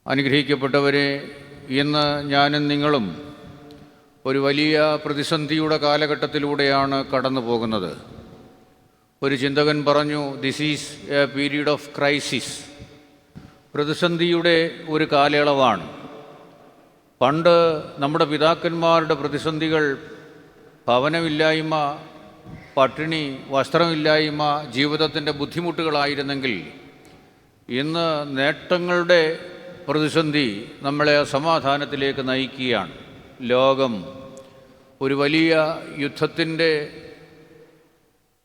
അനുഗ്രഹിക്കപ്പെട്ടവരെ, ഇന്ന് ഞാനും നിങ്ങളും ഒരു വലിയ പ്രതിസന്ധിയുടെ കാലഘട്ടത്തിലൂടെയാണ് കടന്നു പോകുന്നത്. ഒരു ചിന്തകൻ പറഞ്ഞു, this is A period of crisis. പ്രതിസന്ധിയുടെ ഒരു കാലയളവാണ്. പണ്ട് നമ്മുടെ പിതാക്കന്മാരുടെ പ്രതിസന്ധികൾ ഭവനമില്ലായ്മ, പട്ടിണി, വസ്ത്രമില്ലായ്മ, ജീവിതത്തിൻ്റെ ബുദ്ധിമുട്ടുകളായിരുന്നെങ്കിൽ ഇന്ന് നേട്ടങ്ങളുടെ പ്രതിസന്ധി നമ്മളെ സമാധാനത്തിലേക്ക് നയിക്കുകയാണ്. ലോകം ഒരു വലിയ യുദ്ധത്തിൻ്റെ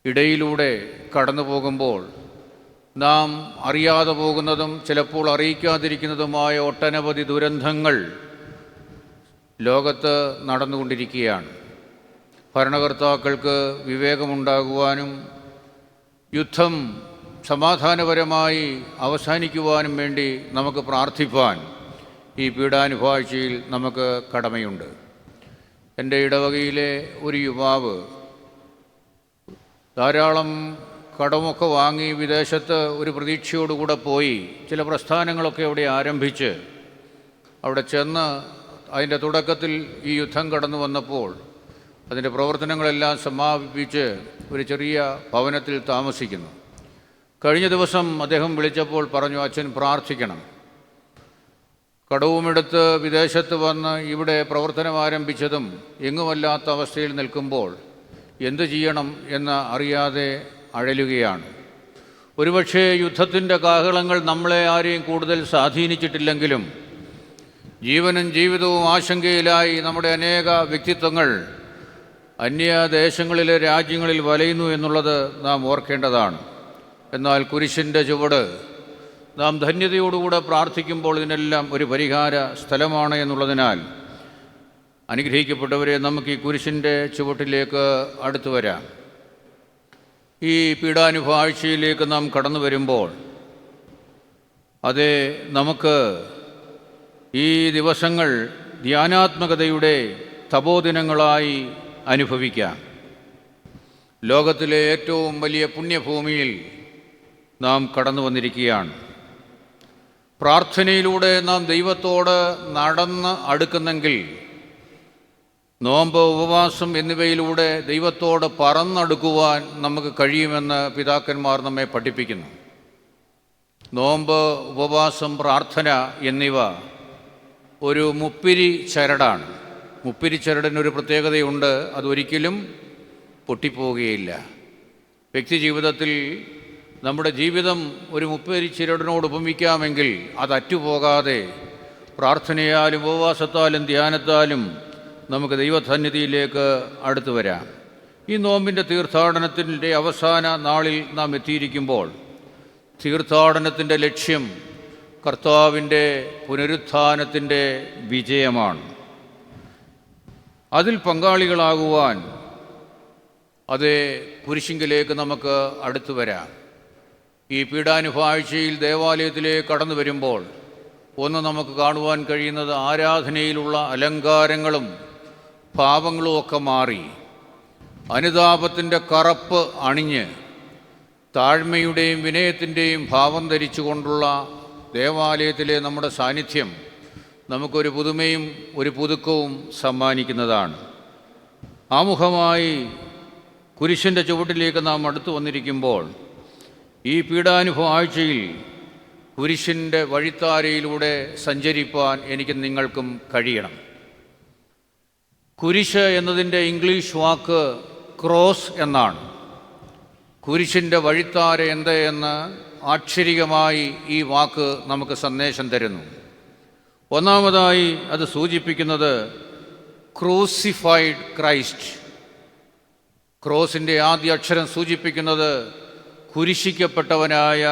ഇടയിലൂടെ കടന്നു പോകുമ്പോൾ നാം അറിയാതെ പോകുന്നതും ചിലപ്പോൾ അറിയിക്കാതിരിക്കുന്നതുമായ ഒട്ടനവധി ദുരന്തങ്ങൾ ലോകത്ത് നടന്നുകൊണ്ടിരിക്കുകയാണ്. ഭരണകർത്താക്കൾക്ക് വിവേകമുണ്ടാകുവാനും യുദ്ധം സമാധാനപരമായി അവസാനിക്കുവാനും വേണ്ടി നമുക്ക് പ്രാർത്ഥിപ്പാൻ ഈ പീഡാനുഭവാഴ്ചയിൽ നമുക്ക് കടമയുണ്ട്. എൻ്റെ ഇടവകയിലെ ഒരു യുവാവ് ധാരാളം കടമൊക്കെ വാങ്ങി വിദേശത്ത് ഒരു പ്രതീക്ഷയോടുകൂടെ പോയി ചില പ്രസ്ഥാനങ്ങളൊക്കെ അവിടെ ആരംഭിച്ച് അവിടെ ചെന്ന് അതിൻ്റെ തുടക്കത്തിൽ ഈ യുദ്ധം കടന്നു വന്നപ്പോൾ അതിൻ്റെ പ്രവർത്തനങ്ങളെല്ലാം സമാപിപ്പിച്ച് ഒരു ചെറിയ ഭവനത്തിൽ താമസിക്കുന്നു. കഴിഞ്ഞ ദിവസം അദ്ദേഹം വിളിച്ചപ്പോൾ പറഞ്ഞു, അച്ഛൻ പ്രാർത്ഥിക്കണം. കടവുമെടുത്ത് വിദേശത്ത് വന്ന് ഇവിടെ പ്രവർത്തനം ആരംഭിച്ചതും എങ്ങുമല്ലാത്ത അവസ്ഥയിൽ നിൽക്കുമ്പോൾ എന്തു ചെയ്യണം എന്ന് അറിയാതെ അഴലുകയാണ്. ഒരുപക്ഷേ യുദ്ധത്തിൻ്റെ കാഹളങ്ങൾ നമ്മളെ ആരെയും കൂടുതൽ സ്വാധീനിച്ചിട്ടില്ലെങ്കിലും ജീവനും ജീവിതവും ആശങ്കയിലായി നമ്മുടെ അനേക വ്യക്തിത്വങ്ങൾ അന്യദേശങ്ങളിലെ രാജ്യങ്ങളിൽ വലയുന്നു എന്നുള്ളത് നാം ഓർക്കേണ്ടതാണ്. എന്നാൽ കുരിശിൻ്റെ ചുവട് നാം ധന്യതയോടുകൂടെ പ്രാർത്ഥിക്കുമ്പോൾ ഇതിനെല്ലാം ഒരു പരിഹാര സ്ഥലമാണ് എന്നുള്ളതിനാൽ അനുഗ്രഹിക്കപ്പെട്ടവരെ, നമുക്ക് ഈ കുരിശിൻ്റെ ചുവട്ടിലേക്ക് അടുത്തു വരാം. ഈ പീഡാനുഭവാഴ്ചയിലേക്ക് നാം കടന്നു വരുമ്പോൾ നമുക്ക് ഈ ദിവസങ്ങൾ ധ്യാനാത്മകതയുടെ തപോദിനങ്ങളായി അനുഭവിക്കാം. ലോകത്തിലെ ഏറ്റവും വലിയ പുണ്യഭൂമിയിൽ നാം കടന്നു വന്നിരിക്കുകയാണ്. പ്രാർത്ഥനയിലൂടെ നാം ദൈവത്തോട് നടന്ന് അടുക്കുന്നെങ്കിൽ നോമ്പ്, ഉപവാസം എന്നിവയിലൂടെ ദൈവത്തോട് പറന്നടുക്കുവാൻ നമുക്ക് കഴിയുമെന്ന് പിതാക്കന്മാർ നമ്മെ പഠിപ്പിക്കുന്നു. നോമ്പ്, ഉപവാസം, പ്രാർത്ഥന എന്നിവ ഒരു മുപ്പിരി ചരടാണ്. മുപ്പിരി ചരടിനൊരു പ്രത്യേകതയുണ്ട്, അതൊരിക്കലും പൊട്ടിപ്പോവുകയില്ല. വ്യക്തി ജീവിതത്തിൽ നമ്മുടെ ജീവിതം ഒരു മുപ്പിരി ചരടിനോട് ഉപമിക്കാമെങ്കിൽ അത് അറ്റുപോകാതെ പ്രാർത്ഥനയാലും ഉപവാസത്താലും ധ്യാനത്താലും നമുക്ക് ദൈവസന്നിധിയിലേക്ക് അടുത്തു വരാം. ഈ നോമ്പിൻ്റെ തീർത്ഥാടനത്തിൻ്റെ അവസാന നാളിൽ നാം എത്തിയിരിക്കുമ്പോൾ തീർത്ഥാടനത്തിൻ്റെ ലക്ഷ്യം കർത്താവിൻ്റെ പുനരുത്ഥാനത്തിൻ്റെ വിജയമാണ്. അതിൽ പങ്കാളികളാകുവാൻ കുരിശിങ്കിലേക്ക് നമുക്ക് അടുത്തു വരാം. ഈ പീഡാനുഭവാഴ്ചയിൽ ദേവാലയത്തിലേക്ക് കടന്നു വരുമ്പോൾ നമുക്ക് കാണുവാൻ കഴിയുന്നത് ആരാധനയിലുള്ള അലങ്കാരങ്ങളും ഭാവങ്ങളും ഒക്കെ മാറി അനുതാപത്തിൻ്റെ കറുപ്പ് അണിഞ്ഞ് താഴ്മയുടെയും വിനയത്തിൻ്റെയും ഭാവം ധരിച്ചുകൊണ്ടുള്ള ദേവാലയത്തിലെ നമ്മുടെ സാന്നിധ്യം നമുക്കൊരു പുതുമയും ഒരു പുതുക്കവും സമ്മാനിക്കുന്നതാണ്. ആമുഖമായി കുരിശിൻ്റെ ചുവട്ടിലേക്ക് നാം അടുത്തു വന്നിരിക്കുമ്പോൾ ഈ പീഡാനുഭവാഴ്ചയിൽ കുരിശിൻ്റെ വഴിത്താരയിലൂടെ സഞ്ചരിപ്പാൻ എനിക്ക് നിങ്ങൾക്കും കഴിയണം. കുരിശ് എന്നതിൻ്റെ ഇംഗ്ലീഷ് വാക്ക് ക്രോസ് എന്നാണ്. കുരിശിൻ്റെ വഴിത്താര എന്ത് എന്ന് ആക്ഷരികമായി ഈ വാക്ക് നമുക്ക് സന്ദേശം തരുന്നു. ഒന്നാമതായി അത് സൂചിപ്പിക്കുന്നത് ക്രൂസിഫൈഡ് ക്രൈസ്റ്റ്. ക്രോസിൻ്റെ ആദ്യ അക്ഷരം സൂചിപ്പിക്കുന്നത് കുരിശിക്കപ്പെട്ടവനായ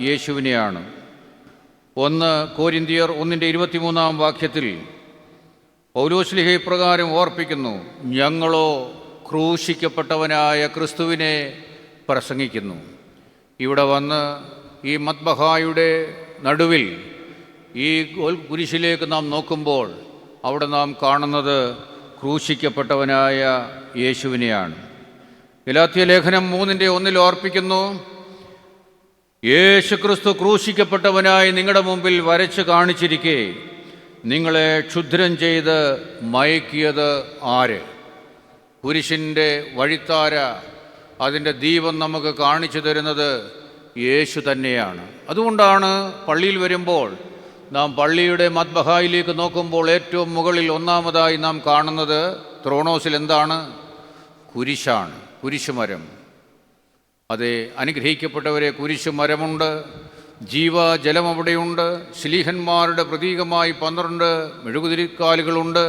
യേശുവിനെയാണ്. 1 കൊരിന്ത്യർ 1:23 പൗലോസ്ലീഹ ഇപ്രകാരം ഓർപ്പിക്കുന്നു, ഞങ്ങളോ ക്രൂശിക്കപ്പെട്ടവനായ ക്രിസ്തുവിനെ പ്രസംഗിക്കുന്നു. ഇവിടെ വന്ന് ഈ മദ്ബഹായുടെ നടുവിൽ ഈ കുരിശിലേക്ക് നാം നോക്കുമ്പോൾ അവിടെ നാം കാണുന്നത് ക്രൂശിക്കപ്പെട്ടവനായ യേശുവിനെയാണ്. ഗലാത്യ ലേഖനം 3:1 ഓർപ്പിക്കുന്നു, യേശുക്രിസ്തു ക്രൂശിക്കപ്പെട്ടവനായി നിങ്ങളുടെ മുമ്പിൽ വരച്ച് കാണിച്ചിരിക്കെ നിങ്ങളെ ക്ഷുദ്രം ചെയ്ത് മയക്കിയത് ആര്? കുരിശിൻ്റെ വഴിത്താര, അതിൻ്റെ ദീപം നമുക്ക് കാണിച്ചു തരുന്നത് യേശു തന്നെയാണ്. അതുകൊണ്ടാണ് പള്ളിയിൽ വരുമ്പോൾ നാം പള്ളിയുടെ മദ്ബഹായിലേക്ക് നോക്കുമ്പോൾ ഏറ്റവും മുകളിൽ ഒന്നാമതായി നാം കാണുന്നത് ത്രോണോസിൽ എന്താണ്? കുരിശാണ്, കുരിശുമരം. അതെ, അനുഗ്രഹിക്കപ്പെട്ടവരെ, കുരിശുമരമുണ്ട്, ജീവജലം അവിടെയുണ്ട്, ശ്ലീഹന്മാരുടെ പ്രതീകമായി 12 മെഴുകുതിരിക്കാലുകളുണ്ട്,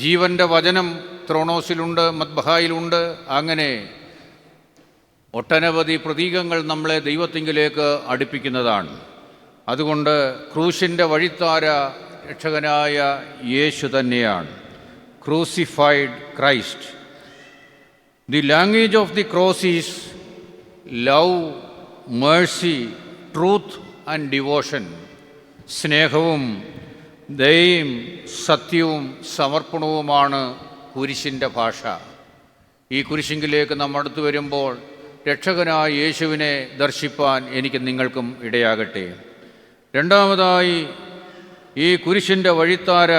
ജീവൻ്റെ വചനം ത്രോണോസിലുണ്ട്, മദ്ബഹായിലുണ്ട്. അങ്ങനെ ഒട്ടനവധി പ്രതീകങ്ങൾ നമ്മളെ ദൈവത്തിങ്കിലേക്ക് അടുപ്പിക്കുന്നതാണ്. അതുകൊണ്ട് ക്രൂശിൻ്റെ വഴിത്താര രക്ഷകനായ യേശു തന്നെയാണ്. Crucified Christ. The language of the cross is love, Mercy, truth and devotion. സ്നേഹവും ദയയും സത്യവും സമർപ്പണവുമാണ് കുരിശിൻ്റെ ഭാഷ. ഈ കുരിശിങ്കിലേക്ക് നാം അടുത്തു വരുമ്പോൾ രക്ഷകനായ യേശുവിനെ ദർശിപ്പാൻ എനിക്ക് നിങ്ങൾക്കും ഇടയാകട്ടെ. രണ്ടാമതായി ഈ കുരിശിൻ്റെ വഴിത്താര,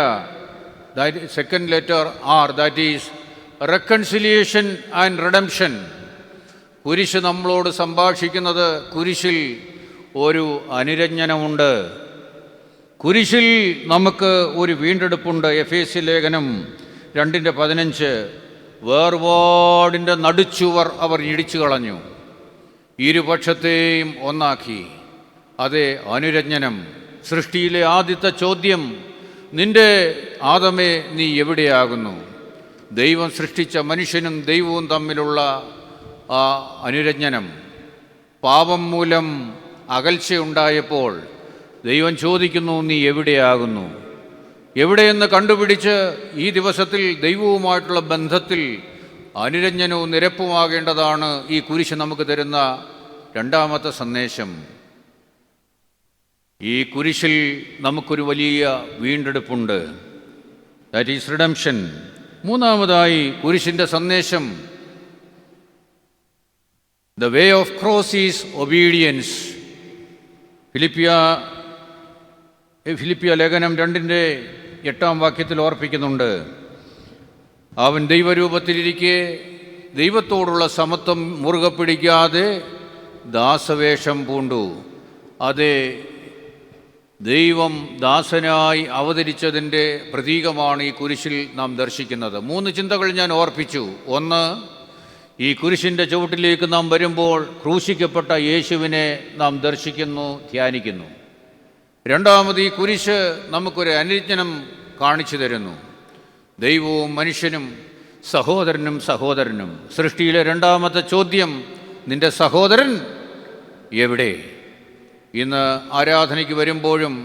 second letter R, that is reconciliation and redemption. കുരിശ് നമ്മളോട് സംഭാഷിക്കുന്നത്, കുരിശിൽ ഒരു അനുരഞ്ജനമുണ്ട്, കുരിശിൽ നമുക്ക് ഒരു വീണ്ടെടുപ്പുണ്ട്. എഫേസ്യ ലേഖനം 2:15, വേർപാടിൻ്റെ നടുച്ചുവർ അവർ ഇടിച്ചു കളഞ്ഞു, ഇരുപക്ഷത്തെയും ഒന്നാക്കി. അതെ, അനുരഞ്ജനം. സൃഷ്ടിയിലെ ആദ്യത്തെ ചോദ്യം, നിന്റെ ആദമേ നീ എവിടെയാകുന്നു? ദൈവം സൃഷ്ടിച്ച മനുഷ്യനും ദൈവവും തമ്മിലുള്ള ആ അനുരഞ്ജനം. പാപം മൂലം അകൽച്ചയുണ്ടായപ്പോൾ ദൈവം ചോദിക്കുന്നു, നീ എവിടെയാകുന്നു? എവിടെയെന്ന് കണ്ടുപിടിച്ച് ഈ ദിവസത്തിൽ ദൈവവുമായിട്ടുള്ള ബന്ധത്തിൽ അനുരഞ്ജനവും നിരപ്പുമാകേണ്ടതാണ് ഈ കുരിശ് നമുക്ക് തരുന്ന രണ്ടാമത്തെ സന്ദേശം. ഈ കുരിശിൽ നമുക്കൊരു വലിയ വീണ്ടെടുപ്പുണ്ട്, ദാറ്റ് ഈസ് റിഡംഷൻ. മൂന്നാമതായി കുരിശിൻ്റെ സന്ദേശം, the way of cross is obedience. ഫിലിപ്പിയ ലേഖനം 2:8 ഓർപ്പിക്കുന്നുണ്ട്, അവൻ ദൈവരൂപത്തിലിരിക്കെ ദൈവത്തോടുള്ള സമത്വം മുറുകെ പിടിക്കാതെ ദാസവേഷം പൂണ്ടു. അതെ, ദൈവം ദാസനായി അവതരിച്ചതിൻ്റെ പ്രതീകമാണ് ഈ കുരിശിൽ നാം ദർശിക്കുന്നത്. 3 ചിന്തകൾ ഞാൻ ഓർപ്പിച്ചു. ഒന്ന്, ഈ കുരിശിൻ്റെ ചുവട്ടിലേക്ക് നാം വരുമ്പോൾ ക്രൂശിക്കപ്പെട്ട യേശുവിനെ നാം ദർശിക്കുന്നു, ധ്യാനിക്കുന്നു. രണ്ടാമത്, ഈ കുരിശ് നമുക്കൊരു അനുരഞ്ജനം കാണിച്ചു തരുന്നു. ദൈവവും മനുഷ്യനും, സഹോദരനും സഹോദരനും. സൃഷ്ടിയിലെ രണ്ടാമത്തെ ചോദ്യം, നിന്റെ സഹോദരൻ എവിടെ? ഇന്ന് ആരാധനയ്ക്ക് വരുമ്പോഴും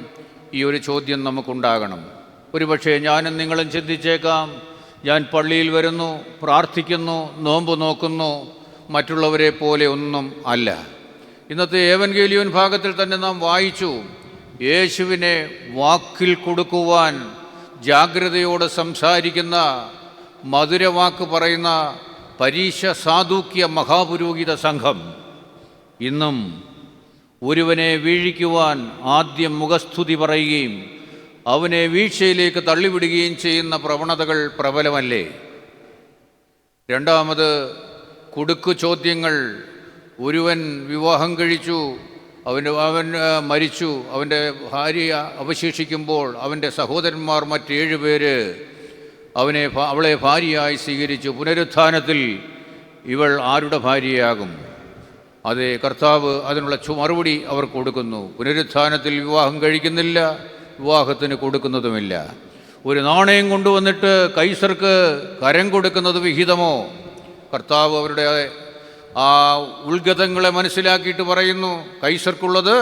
ഈ ഒരു ചോദ്യം നമുക്കുണ്ടാകണം. ഒരുപക്ഷെ ഞാനും നിങ്ങളും ചിന്തിച്ചേക്കാം, ഞാൻ പള്ളിയിൽ വരുന്നു, പ്രാർത്ഥിക്കുന്നു, നോമ്പ് നോക്കുന്നു, മറ്റുള്ളവരെ പോലെ ഒന്നും അല്ല. ഇന്നത്തെ ഏവൻഗേലിയോൻ ഭാഗത്തിൽ തന്നെ നാം വായിച്ചു, യേശുവിനെ വാക്കിൽ കൊടുക്കുവാൻ ജാഗ്രതയോടെ സംസാരിക്കുന്ന, മധുരവാക്ക് പറയുന്ന പരീശ സാധൂക്യ മഹാപുരോഹിത സംഘം ഇന്നും ഒരുവനെ വീഴിക്കുവാൻ ആദ്യം മുഖസ്തുതി പറയുകയും അവനെ വീഴ്ചയിലേക്ക് തള്ളിവിടുകയും ചെയ്യുന്ന പ്രവണതകൾ പ്രബലമല്ലേ? രണ്ടാമത്, കുടുക്കു ചോദ്യങ്ങൾ. ഒരുവൻ വിവാഹം കഴിച്ചു, അവൻ മരിച്ചു, അവൻ്റെ ഭാര്യ അവശേഷിക്കുമ്പോൾ അവൻ്റെ സഹോദരന്മാർ മറ്റ് 7 പേര് അവളെ ഭാര്യയായി സ്വീകരിച്ചു. പുനരുത്ഥാനത്തിൽ ഇവൾ ആരുടെ ഭാര്യയാകും? അതെ, കർത്താവ് അതിനുള്ള മറുപടി അവർ കൊടുക്കുന്നു. പുനരുത്ഥാനത്തിൽ വിവാഹം കഴിക്കുന്നില്ല, വിവാഹത്തിന് കൊടുക്കുന്നതുമില്ല. ഒരു നാണയം കൊണ്ടുവന്നിട്ട് കൈസർക്ക് കരം കൊടുക്കുന്നത് വിഹിതമോ? കർത്താവ് അവരുടെ ആ ഉൾഗതങ്ങളെ മനസ്സിലാക്കിയിട്ട് പറയുന്നു, കൈസർക്കുള്ളത്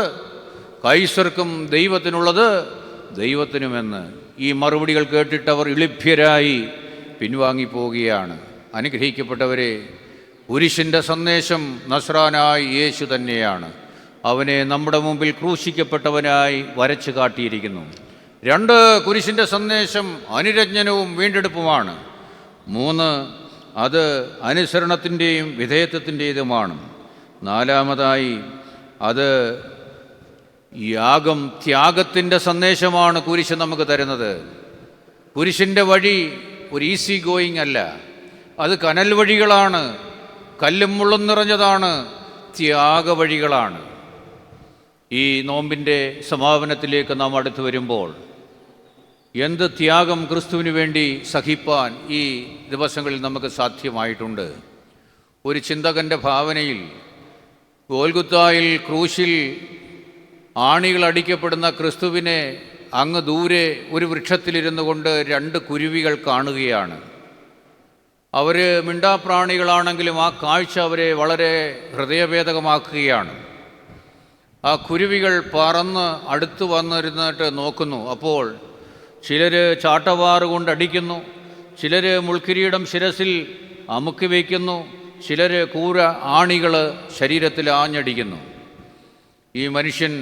കൈസർക്കും ദൈവത്തിനുള്ളത് ദൈവത്തിനുമെന്ന്. ഈ മറുപടികൾ കേട്ടിട്ട് അവർ ഇളിഭ്യരായി പിൻവാങ്ങിപ്പോവുകയാണ്. അനുഗ്രഹിക്കപ്പെട്ടവരെ, കുരിശിൻ്റെ സന്ദേശം നസ്രാനായ യേശു തന്നെയാണ്. അവനെ നമ്മുടെ മുമ്പിൽ ക്രൂശിക്കപ്പെട്ടവനായി വരച്ചു കാട്ടിയിരിക്കുന്നു. 2, കുരിശിൻ്റെ സന്ദേശം അനുരഞ്ജനവും വീണ്ടെടുപ്പുമാണ്. 3, അത് അനുസരണത്തിൻ്റെയും വിധേയത്വത്തിൻ്റേതുമാണ്. 4, അത് യാഗം, ത്യാഗത്തിൻ്റെ സന്ദേശമാണ് കുരിശ് നമുക്ക് തരുന്നത്. കുരിശിൻ്റെ വഴി ഒരു ഈസി ഗോയിങ് അല്ല, അത് കനൽ വഴികളാണ്, കല്ലും മുള്ളും നിറഞ്ഞതാണ്, ത്യാഗവഴികളാണ്. ഈ നോമ്പിൻ്റെ സമാപനത്തിലേക്ക് നാം അടുത്തു വരുമ്പോൾ എന്ത് ത്യാഗം ക്രിസ്തുവിന് വേണ്ടി സഹിപ്പാൻ ഈ ദിവസങ്ങളിൽ നമുക്ക് സാധ്യമായിട്ടുണ്ട്. ഒരു ചിന്തകൻ്റെ ഭാവനയിൽ ഗോൽഗുത്തായിൽ ക്രൂശിൽ ആണികൾ അടിക്കപ്പെടുന്ന ക്രിസ്തുവിനെ അങ്ങ് ദൂരെ ഒരു വൃക്ഷത്തിലിരുന്നു കൊണ്ട് 2 കുരുവികൾ കാണുകയാണ്. അവർ മിണ്ടാപ്രാണികളാണെങ്കിലും ആ കാഴ്ച അവരെ വളരെ ഹൃദയഭേദകമാക്കുകയാണ്. ആ കുരുവികൾ പറന്ന് അടുത്ത് വന്നിരുന്നിട്ട് നോക്കുന്നു. അപ്പോൾ ചിലർ ചാട്ടവാറ് കൊണ്ട് അടിക്കുന്നു, ചിലർ മുൾക്കിരീടം ശിരസിൽ അമുക്കി വയ്ക്കുന്നു, ചിലർ കൂര ആണികൾ ശരീരത്തിൽ ആഞ്ഞടിക്കുന്നു. ഈ മനുഷ്യൻ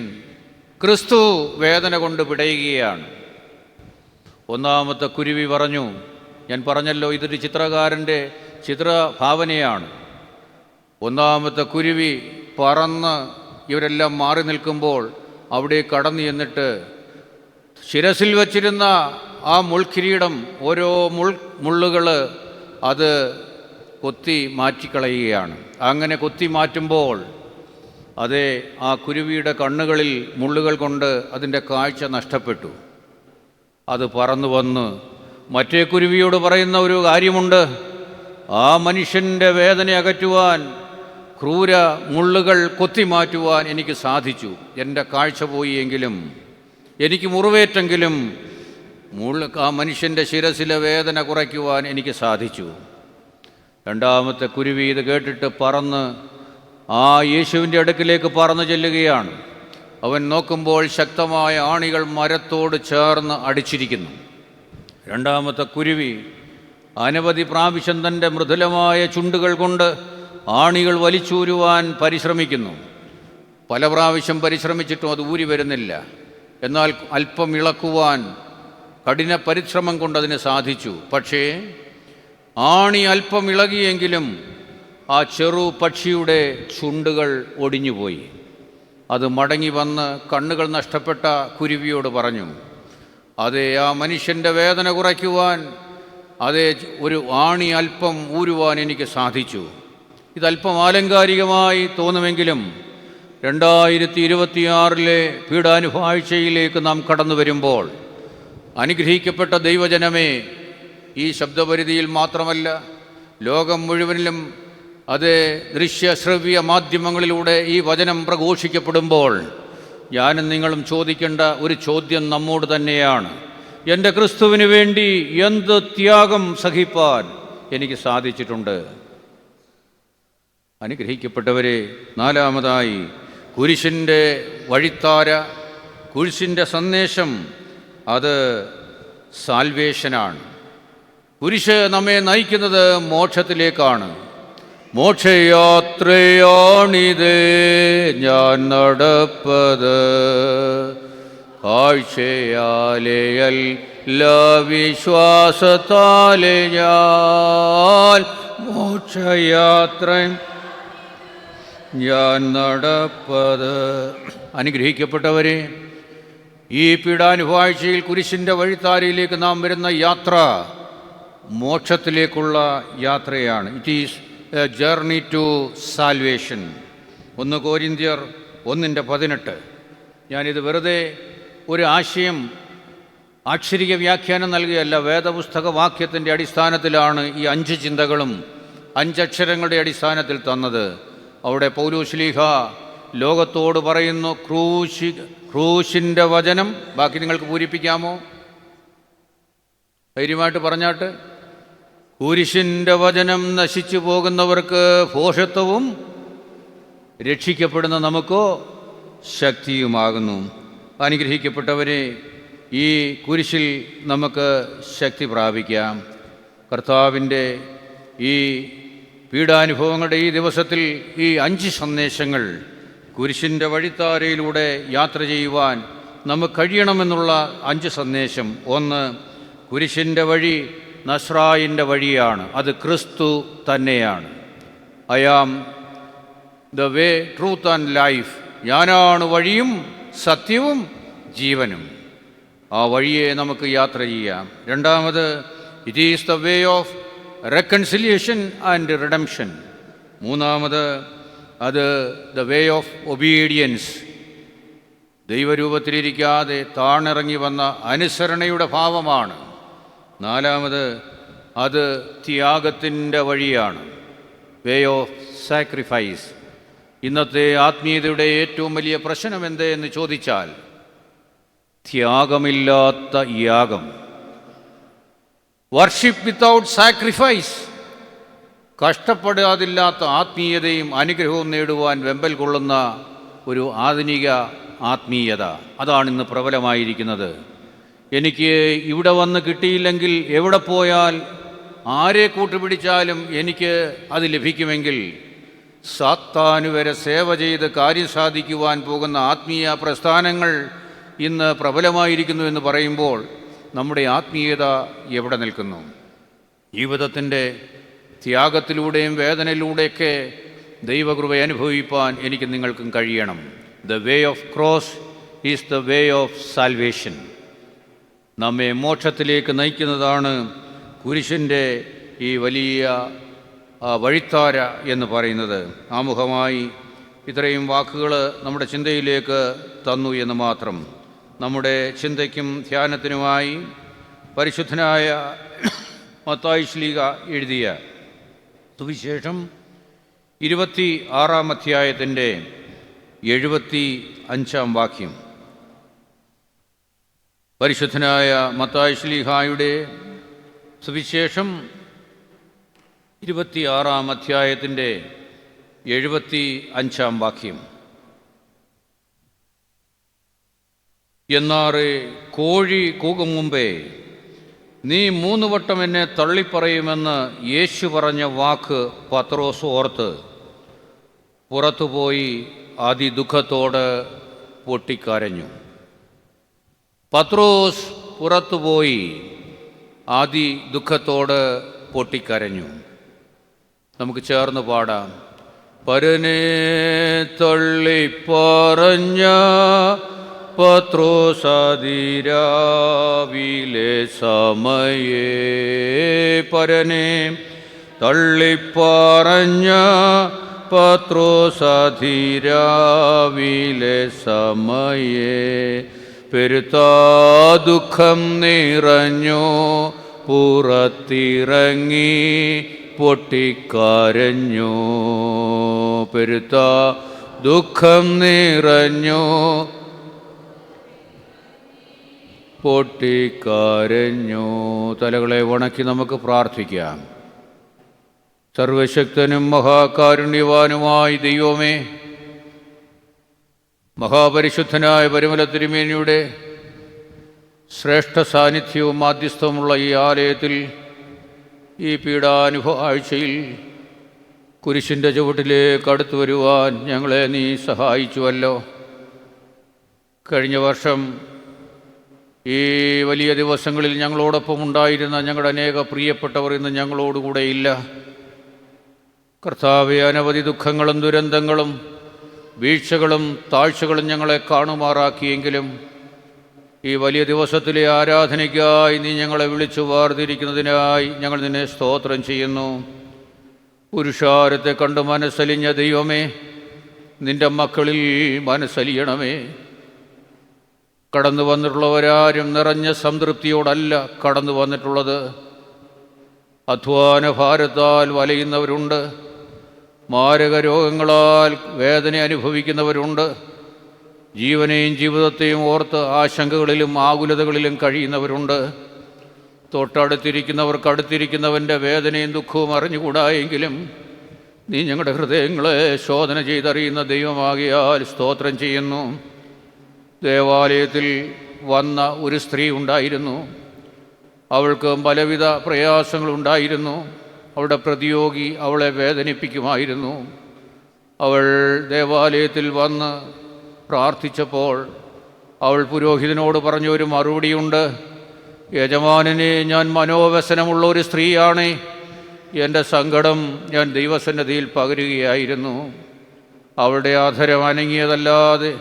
ക്രിസ്തു വേദന കൊണ്ട് പിടയുകയാണ്. ഒന്നാമത്തെ കുരുവി പറഞ്ഞു, ഞാൻ പറഞ്ഞല്ലോ ഇതൊരു ചിത്രകാരൻ്റെ ചിത്രഭാവനയാണ്. ഒന്നാമത്തെ കുരുവി പറന്ന് ഇവരെല്ലാം മാറി നിൽക്കുമ്പോൾ അവിടെ കടന്നു ചെന്നിട്ട് ശിരസിൽ വച്ചിരുന്ന ആ മുൾക്കിരീടം, ഓരോ മുള്ളുകൾ അത് കൊത്തി മാറ്റിക്കളയുകയാണ്. അങ്ങനെ കൊത്തി മാറ്റുമ്പോൾ അതേ ആ കുരുവിയുടെ കണ്ണുകളിൽ മുള്ളുകൾ കൊണ്ട് അതിൻ്റെ കാഴ്ച നഷ്ടപ്പെട്ടു. അത് പറന്നു വന്ന് മറ്റേ കുരുവിയോട് പറയുന്ന ഒരു കാര്യമുണ്ട്, ആ മനുഷ്യൻ്റെ വേദന അകറ്റുവാൻ, ക്രൂര മുള്ളുകൾ കൊത്തിമാറ്റുവാൻ എനിക്ക് സാധിച്ചു. എൻ്റെ കാഴ്ച പോയി എങ്കിലും, എനിക്ക് മുറിവേറ്റെങ്കിലും ആ മനുഷ്യൻ്റെ ശിരസിലെ വേദന കുറയ്ക്കുവാൻ എനിക്ക് സാധിച്ചു. രണ്ടാമത്തെ കുരുവി ഇത് കേട്ടിട്ട് പറന്ന് ആ യേശുവിൻ്റെ അടുക്കിലേക്ക് പറന്നു ചെല്ലുകയാണ്. അവൻ നോക്കുമ്പോൾ ശക്തമായ ആണികൾ മരത്തോട് ചേർന്ന് അടിച്ചിരിക്കുന്നു. രണ്ടാമത്തെ കുരുവി അനവധി പ്രാവശ്യം തൻ്റെ മൃദുലമായ ചുണ്ടുകൾ കൊണ്ട് ആണികൾ വലിച്ചൂരുവാൻ പരിശ്രമിക്കുന്നു. പല പ്രാവശ്യം പരിശ്രമിച്ചിട്ടും അത് ഊരി വരുന്നില്ല. എന്നാൽ അല്പം ഇളക്കുവാൻ കഠിന പരിശ്രമം കൊണ്ടതിന് സാധിച്ചു. പക്ഷേ ആണി അല്പം ഇളകിയെങ്കിലും ആ ചെറു പക്ഷിയുടെ ചുണ്ടുകൾ ഒടിഞ്ഞുപോയി. അത് മടങ്ങി വന്ന് കണ്ണുകൾ നഷ്ടപ്പെട്ട കുരുവിയോട് പറഞ്ഞു, അതേ ആ മനുഷ്യൻ്റെ വേദന കുറയ്ക്കുവാൻ അതേ ഒരു ആണി അല്പം ഊരുവാൻ എനിക്ക് സാധിച്ചു. ഇതല്പം ആലങ്കാരികമായി തോന്നുമെങ്കിലും 2026 പീഡാനുഭവാഴ്ചയിലേക്ക് നാം കടന്നു വരുമ്പോൾ അനുഗ്രഹിക്കപ്പെട്ട ദൈവജനമേ, ഈ ശബ്ദപരിധിയിൽ മാത്രമല്ല ലോകം മുഴുവനിലും അത് ദൃശ്യശ്രവ്യ മാധ്യമങ്ങളിലൂടെ ഈ വചനം പ്രഘോഷിക്കപ്പെടുമ്പോൾ ഞാനും നിങ്ങളും ചോദിക്കേണ്ട ഒരു ചോദ്യം നമ്മോട് തന്നെയാണ്. എൻ്റെ ക്രിസ്തുവിന് വേണ്ടി എന്ത് ത്യാഗം സഹിപ്പാൻ എനിക്ക് സാധിച്ചിട്ടുണ്ട്? അനുഗ്രഹിക്കപ്പെട്ടവരെ, നാലാമതായി കുരിശിൻ്റെ വഴിത്താര, കുരിശിൻ്റെ സന്ദേശം, അത് സാൽവേഷനാണ്. കുരിശ് നമ്മെ നയിക്കുന്നത് മോക്ഷത്തിലേക്കാണ്. മോക്ഷയാത്രയാണിത് ഞാൻ നടപ്പത്, കാഴ്ചയാലെയല്ല വിശ്വാസത്താലെ ഞാൻ മോക്ഷയാത്ര ഞാൻ നടപ്പത്. അനുഗ്രഹിക്കപ്പെട്ടവരെ, ഈ പീഡാനുഭവാഴ്ചയിൽ കുരിശിൻ്റെ വഴിത്താരയിലേക്ക് നാം വരുന്ന യാത്ര മോക്ഷത്തിലേക്കുള്ള യാത്രയാണ്. It is a journey to salvation. 1 കൊരിന്ത്യർ 1:18. ഞാനിത് വെറുതെ ഒരു ആശയം ആക്ഷരിക വ്യാഖ്യാനം നൽകുകയല്ല, വേദപുസ്തക വാക്യത്തിൻ്റെ അടിസ്ഥാനത്തിലാണ് ഈ 5 ചിന്തകളും 5 അക്ഷരങ്ങളുടെ അടിസ്ഥാനത്തിൽ തന്നത്. അവിടെ പൗലോസ്ലീഹ ലോകത്തോട് പറയുന്നു, ക്രൂശിൻ്റെ വചനം. ബാക്കി നിങ്ങൾക്ക് പൂരിപ്പിക്കാമോ? ധൈര്യമായിട്ട് പറഞ്ഞാട്ട്. കുരിശിൻ്റെ വചനം നശിച്ചു പോകുന്നവർക്ക് ഭോഷത്വവും രക്ഷിക്കപ്പെടുന്ന നമുക്കോ ശക്തിയുമാകുന്നു. അനുഗ്രഹിക്കപ്പെട്ടവരെ, ഈ കുരിശിൽ നമുക്ക് ശക്തി പ്രാപിക്കാം. കർത്താവിൻ്റെ ഈ പീഡാനുഭവങ്ങളുടെ ഈ ദിവസത്തിൽ ഈ 5 സന്ദേശങ്ങൾ കുരിശിൻ്റെ വഴിത്താരയിലൂടെ യാത്ര ചെയ്യുവാൻ നമുക്ക് കഴിയണമെന്നുള്ള 5 സന്ദേശം. 1, കുരിശിൻ്റെ വഴി നസ്രായിൻ്റെ വഴിയാണ്. അത് ക്രിസ്തു തന്നെയാണ്. I am the way, truth and life ഞാനാണ് വഴിയും സത്യവും ജീവനും. ആ വഴിയെ നമുക്ക് യാത്ര ചെയ്യാം. രണ്ടാമത്, it is the way of reconciliation and redemption. മൂന്നാമത്, അത് ദ വേ ഓഫ് ഒബീഡിയൻസ്, ദൈവരൂപത്തിലിരിക്കാതെ താണിറങ്ങി വന്ന അനുസരണയുടെ ഭാവമാണ്. നാലാമത്, അത് ത്യാഗത്തിൻ്റെ വഴിയാണ്, വേ ഓഫ് സാക്രിഫൈസ്. ഇന്നത്തെ ആത്മീയതയുടെ ഏറ്റവും വലിയ പ്രശ്നം എന്തെന്ന് ചോദിച്ചാൽ, ത്യാഗമില്ലാത്ത യാഗം, വർഷിപ്പ് വിത്തൗട്ട് സാക്രിഫൈസ്. കഷ്ടപ്പെടാതില്ലാത്ത ആത്മീയതയും അനുഗ്രഹവും നേടുവാൻ വെമ്പൽ കൊള്ളുന്ന ഒരു ആധുനിക ആത്മീയത, അതാണ് ഇന്ന് പ്രബലമായിരിക്കുന്നത്. എനിക്ക് ഇവിടെ വന്ന് കിട്ടിയില്ലെങ്കിൽ എവിടെ പോയാൽ ആരെ കൂട്ടുപിടിച്ചാലും എനിക്ക് അത് ലഭിക്കുമെങ്കിൽ, സാത്താന് വരെ സേവ ചെയ്ത് കാര്യം സാധിക്കുവാൻ പോകുന്ന ആത്മീയ പ്രസ്ഥാനങ്ങൾ ഇന്ന് പ്രബലമായിരിക്കുന്നു എന്ന് പറയുമ്പോൾ നമ്മുടെ ആത്മീയത എവിടെ നിൽക്കുന്നു? ജീവിതത്തിൻ്റെ ത്യാഗത്തിലൂടെയും വേദനയിലൂടെയൊക്കെ ദൈവകൃപ അനുഭവിപ്പാൻ എനിക്ക് നിങ്ങൾക്കും കഴിയണം. The way of cross is the way of salvation. നമ്മെ മോക്ഷത്തിലേക്ക് നയിക്കുന്നതാണ് കുരിശിൻ്റെ ഈ വലിയ വഴിത്താര എന്ന് പറയുന്നത്. ആമുഖമായി ഇത്രയും വാക്കുകൾ നമ്മുടെ ചിന്തയിലേക്ക് തന്നു എന്ന് മാത്രം. നമ്മുടെ ചിന്തയ്ക്കും ധ്യാനത്തിനുമായി പരിശുദ്ധനായ മത്തായി ശ്ലീഹ എഴുതിയ സുവിശേഷം 26-ാം അധ്യായത്തിൻ്റെ 75-ാം വാക്യം. പരിശുദ്ധനായ മത്തായി ശ്ലീഹായുടെ സുവിശേഷം 26-ാം അധ്യായത്തിൻ്റെ 75-ാം വാക്യം. എന്നാറെ കോഴി കൂകും മുമ്പേ നീ 3 വട്ടം എന്നെ തള്ളിപ്പറയുമെന്ന് യേശു പറഞ്ഞ വാക്ക് പത്രോസ് ഓർത്ത് പുറത്തുപോയി അതിദുഃഖത്തോട് പൊട്ടിക്കരഞ്ഞു. പത്രോസ് പുറത്തുപോയി അതിദുഃഖത്തോട് പൊട്ടിക്കരഞ്ഞു. നമുക്ക് ചേർന്ന് പാടാം. പരനെ തള്ളിപ്പറഞ്ഞ പത്രോസതിരാവിലെ സമയേ, പരനെ തള്ളിപ്പറഞ്ഞ പത്രോസതിരാവിലെ സമയേ, പെരുത്ത ദുഃഖം നിറഞ്ഞു പുറത്തിറങ്ങി പൊട്ടിക്കരഞ്ഞു. പെരുത്ത ദുഃഖം നിറഞ്ഞു പൊട്ടിക്കരഞ്ഞു. തലകളെ വണക്കി നമുക്ക് പ്രാർത്ഥിക്കാം. സർവശക്തനും മഹാകാരുണ്യവാനുമായ ദൈവമേ, മഹാപരിശുദ്ധനായ പരിമല തിരുമേനിയുടെ ശ്രേഷ്ഠ സാന്നിധ്യവും മാധ്യസ്ഥവുമുള്ള ഈ ആലയത്തിൽ, ഈ പീഡാനുഭവ ആഴ്ചയിൽ കുരിശിൻ്റെ ചുവട്ടിലേക്ക് അടുത്തു വരുവാൻ ഞങ്ങളെ നീ സഹായിച്ചുവല്ലോ. കഴിഞ്ഞ വർഷം ഈ വലിയ ദിവസങ്ങളിൽ ഞങ്ങളോടൊപ്പം ഉണ്ടായിരുന്ന ഞങ്ങളുടെ അനേക പ്രിയപ്പെട്ടവർ ഇന്ന് ഞങ്ങളോടുകൂടെ ഇല്ല. കർത്താവെ, അനവധി ദുഃഖങ്ങളും ദുരന്തങ്ങളും വീഴ്ചകളും താഴ്ചകളും ഞങ്ങളെ കാണുമാറാക്കിയെങ്കിലും ഈ വലിയ ദിവസത്തിലെ ആരാധനയ്ക്കായി നീ ഞങ്ങളെ വിളിച്ചു വാർത്തിരിക്കുന്നതിനായി ഞങ്ങൾ നിന്നെ സ്തോത്രം ചെയ്യുന്നു. പുരുഷാരത്തെ കണ്ട് മനസ്സലിഞ്ഞ ദൈവമേ, നിൻ്റെ മക്കളിൽ മനസ്സലിയണമേ. കടന്നു വന്നിട്ടുള്ളവരാരും നിറഞ്ഞ സംതൃപ്തിയോടല്ല കടന്നു വന്നിട്ടുള്ളത്. അധ്വാന ഭാരത്താൽ വലയുന്നവരുണ്ട്, മാരക രോഗങ്ങളാൽ വേദന അനുഭവിക്കുന്നവരുണ്ട്, ജീവനെയും ജീവിതത്തെയും ഓർത്ത് ആശങ്കകളിലും ആകുലതകളിലും കഴിയുന്നവരുണ്ട്. തൊട്ടടുത്തിരിക്കുന്നവർക്ക് അടുത്തിരിക്കുന്നവൻ്റെ വേദനയും ദുഃഖവും അറിഞ്ഞുകൂടായെങ്കിലും നീ ഞങ്ങളുടെ ഹൃദയങ്ങളെ ശോധന ചെയ്തറിയുന്ന ദൈവമാകിയാൽ സ്തോത്രം ചെയ്യുന്നു. ദേവാലയത്തിൽ വന്ന ഒരു സ്ത്രീ ഉണ്ടായിരുന്നു. അവൾക്ക് പലവിധ പ്രയാസങ്ങളുണ്ടായിരുന്നു. അവളുടെ പ്രതിയോഗി അവളെ വേദനിപ്പിക്കുമായിരുന്നു. അവൾ ദേവാലയത്തിൽ വന്ന് പ്രാർത്ഥിച്ചപ്പോൾ അവൾ പുരോഹിതനോട് പറഞ്ഞ ഒരു മറുപടിയുണ്ട്. യജമാനനെ, ഞാൻ മനോവ്യസനമുള്ള ഒരു സ്ത്രീയാണ്. എൻ്റെ സങ്കടം ഞാൻ ദൈവസന്നിധിയിൽ പകരുകയായിരുന്നു. അവളുടെ അധരം അനങ്ങിയതല്ലാതെ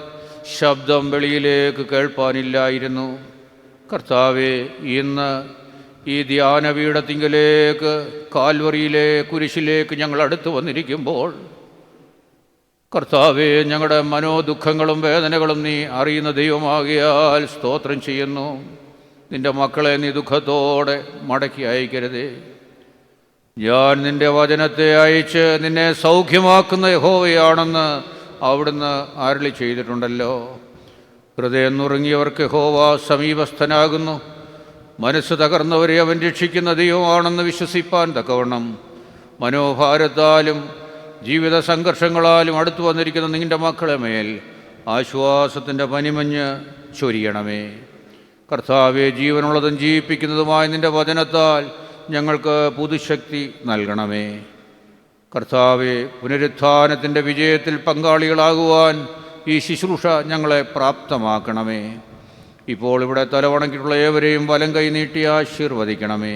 ശബ്ദം വെളിയിലേക്ക് കേൾപ്പാനില്ലായിരുന്നു. കർത്താവേ, ഇന്ന് ഈ ധ്യാനപീഠത്തിങ്കലേക്ക് കാൽവറിയിലെ കുരിശിലേക്ക് ഞങ്ങൾ അടുത്ത് വന്നിരിക്കുമ്പോൾ കർത്താവേ, ഞങ്ങളുടെ മനോദുഃഖങ്ങളും വേദനകളും നീ അറിയുന്ന ദൈവമാകിയാൽ സ്തോത്രം ചെയ്യുന്നു. നിൻ്റെ മക്കളെ നീ ദുഃഖത്തോടെ മടക്കി അയക്കരുതേ. ഞാൻ നിൻ്റെ വചനത്തെ അയച്ച് നിന്നെ സൗഖ്യമാക്കുന്ന യഹോവയാണെന്ന് അവിടുന്ന് അരുളി ചെയ്തിട്ടുണ്ടല്ലോ. ഹൃദയം നുറുങ്ങിയവർക്ക് യഹോവ സമീപസ്ഥനാകുന്നു. മനസ്സ് തകർന്നവരെ അവൻ രക്ഷിക്കുന്ന ദൈവമാണെന്ന് വിശ്വസിപ്പാൻ തക്കവണ്ണം മനോഭാരത്താലും ജീവിത സംഘർഷങ്ങളാലും അടുത്തു വന്നിരിക്കുന്ന നിൻ്റെ മക്കളെ മേൽ ആശ്വാസത്തിൻ്റെ പനിമഞ്ഞ് ചൊരിയണമേ. കർത്താവെ, ജീവനുള്ളതും ജീവിപ്പിക്കുന്നതുമായ നിൻ്റെ വചനത്താൽ ഞങ്ങൾക്ക് പുതുശക്തി നൽകണമേ. കർത്താവെ, പുനരുത്ഥാനത്തിൻ്റെ വിജയത്തിൽ പങ്കാളികളാകുവാൻ ഈ ശുശ്രൂഷ ഞങ്ങളെ പ്രാപ്തമാക്കണമേ. ഇപ്പോൾ ഇവിടെ തലവണക്കിട്ടുള്ള ഏവരെയും വലം കൈ നീട്ടി ആശീർവദിക്കണമേ.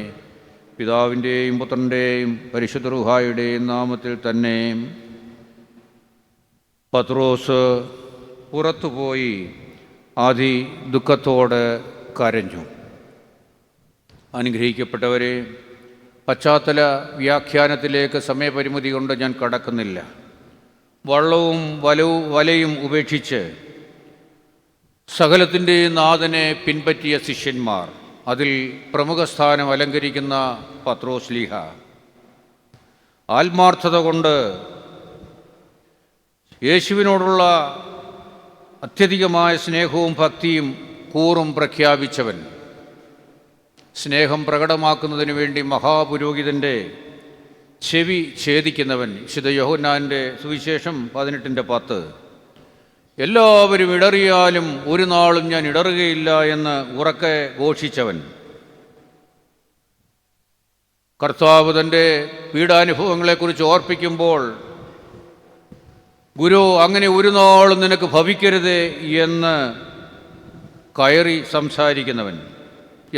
പിതാവിൻ്റെയും പുത്രൻ്റെയും പരിശുദ്ധ റൂഹായുടെയും നാമത്തിൽ തന്നെ. പത്രോസ് പുറത്തുപോയി അതി ദുഃഖത്തോടെ കരഞ്ഞു. അനുഗ്രഹിക്കപ്പെട്ടവരെ, പശ്ചാത്തല വ്യാഖ്യാനത്തിലേക്ക് സമയപരിമിതി കൊണ്ട് ഞാൻ കടക്കുന്നില്ല. വള്ളവും വലയും ഉപേക്ഷിച്ച് സകലത്തിൻ്റെയും നാഥനെ പിൻപറ്റിയ ശിഷ്യന്മാർ, അതിൽ പ്രമുഖ സ്ഥാനം അലങ്കരിക്കുന്ന പത്രോസ്ലീഹ, ആത്മാർത്ഥത കൊണ്ട് യേശുവിനോടുള്ള അത്യധികമായ സ്നേഹവും ഭക്തിയും കൂറും പ്രഖ്യാപിച്ചവൻ, സ്നേഹം പ്രകടമാക്കുന്നതിന് വേണ്ടി മഹാപുരോഹിതൻ്റെ ചെവി ഛേദിക്കുന്നവൻ. വിശുദ്ധ യോഹന്നാൻ്റെ സുവിശേഷം 18:10. എല്ലാവരും ഇടറിയാലും ഒരു നാളും ഞാൻ ഇടറുകയില്ല എന്ന് ഉറക്കെ ഘോഷിച്ചവൻ. കർത്താവ് തൻ്റെ പീഡാനുഭവങ്ങളെക്കുറിച്ച് ഓർപ്പിക്കുമ്പോൾ, ഗുരു, അങ്ങനെ ഒരു നാളും നിനക്ക് ഭവിക്കരുതേ എന്ന് കയറി സംസാരിക്കുന്നവൻ.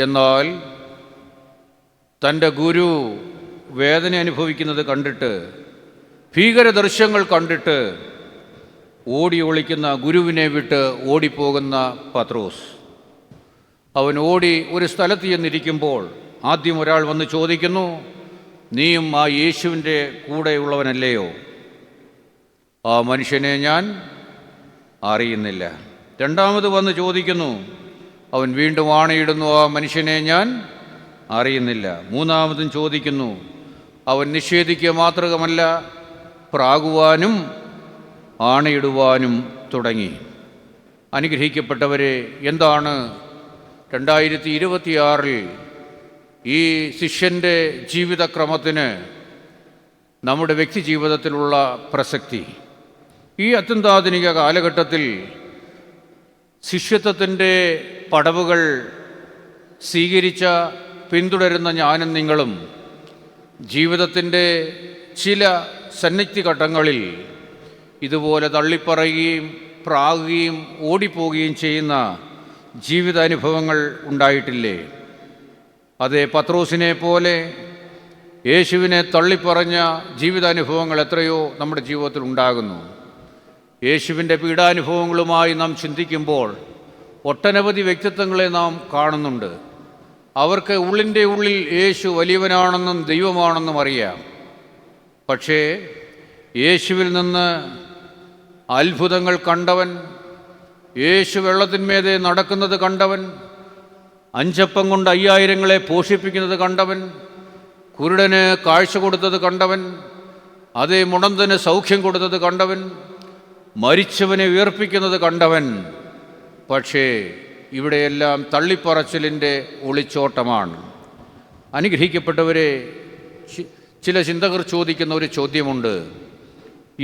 എന്നാൽ തൻ്റെ ഗുരു വേദന അനുഭവിക്കുന്നത് കണ്ടിട്ട്, ഭീകരദൃശ്യങ്ങൾ കണ്ടിട്ട് ഓടി ഒളിക്കുന്ന ഗുരുവിനെ വിട്ട് ഓടിപ്പോകുന്ന പത്രോസ്, അവൻ ഓടി ഒരു സ്ഥലത്ത് ചെന്നിരിക്കുമ്പോൾ ആദ്യം ഒരാൾ വന്ന് ചോദിക്കുന്നു, നീയും ആ യേശുവിൻ്റെ കൂടെയുള്ളവനല്ലയോ? ആ മനുഷ്യനെ ഞാൻ അറിയുന്നില്ല. രണ്ടാമത് വന്ന് ചോദിക്കുന്നു, അവൻ വീണ്ടും ആണയിടുന്നു, ആ മനുഷ്യനെ ഞാൻ അറിയുന്നില്ല. മൂന്നാമതും ചോദിക്കുന്നു, അവൻ നിഷേധിക്കുക മാത്രമല്ല, പ്രാകുവാനും ആണയിടുവാനും തുടങ്ങി. അനുഗ്രഹിക്കപ്പെട്ടവരെ, എന്താണ് 2026 ഈ ശിഷ്യൻ്റെ ജീവിതക്രമത്തിന് നമ്മുടെ വ്യക്തി ജീവിതത്തിലുള്ള പ്രസക്തി? ഈ അത്യന്താധുനിക കാലഘട്ടത്തിൽ ശിഷ്യത്വത്തിൻ്റെ പടവുകൾ സ്വീകരിച്ച പിന്തുടരുന്ന ഞാനും നിങ്ങളും ജീവിതത്തിൻ്റെ ചില സന്നിഗ്ധഘട്ടങ്ങളിൽ ഇതുപോലെ തള്ളിപ്പറയുകയും പ്രാകുകയും ഓടിപ്പോവുകയും ചെയ്യുന്ന ജീവിതാനുഭവങ്ങൾ ഉണ്ടായിട്ടില്ലേ? അതേ, പത്രോസിനെ പോലെ യേശുവിനെ തള്ളിപ്പറഞ്ഞ ജീവിതാനുഭവങ്ങൾ എത്രയോ നമ്മുടെ ജീവിതത്തിൽ ഉണ്ടാകുന്നു. യേശുവിൻ്റെ പീഡാനുഭവങ്ങളുമായി നാം ചിന്തിക്കുമ്പോൾ ഒട്ടനവധി വ്യക്തിത്വങ്ങളെ നാം കാണുന്നുണ്ട്. അവർക്ക് ഉള്ളിൻ്റെ ഉള്ളിൽ യേശു വലിയവനാണെന്നും ദൈവമാണെന്നും അറിയാം. പക്ഷേ യേശുവിൽ നിന്ന് അത്ഭുതങ്ങൾ കണ്ടവൻ, യേശു വെള്ളത്തിന്മേതെ നടക്കുന്നത് കണ്ടവൻ, 5 അപ്പം കൊണ്ട് 5000 പോഷിപ്പിക്കുന്നത് കണ്ടവൻ, കുരുടന് കാഴ്ച കൊടുത്തത് കണ്ടവൻ, അതേ മുടന്തന് സൗഖ്യം കൊടുത്തത് കണ്ടവൻ, മരിച്ചവനെ ഉയർപ്പിക്കുന്നത് കണ്ടവൻ. പക്ഷേ ഇവിടെയെല്ലാം തള്ളിപ്പറച്ചിലിൻ്റെ ഒളിച്ചോട്ടമാണ്. അനുഗ്രഹിക്കപ്പെട്ടവരെ, ചില ചിന്തകർ ചോദിക്കുന്ന ഒരു ചോദ്യമുണ്ട്.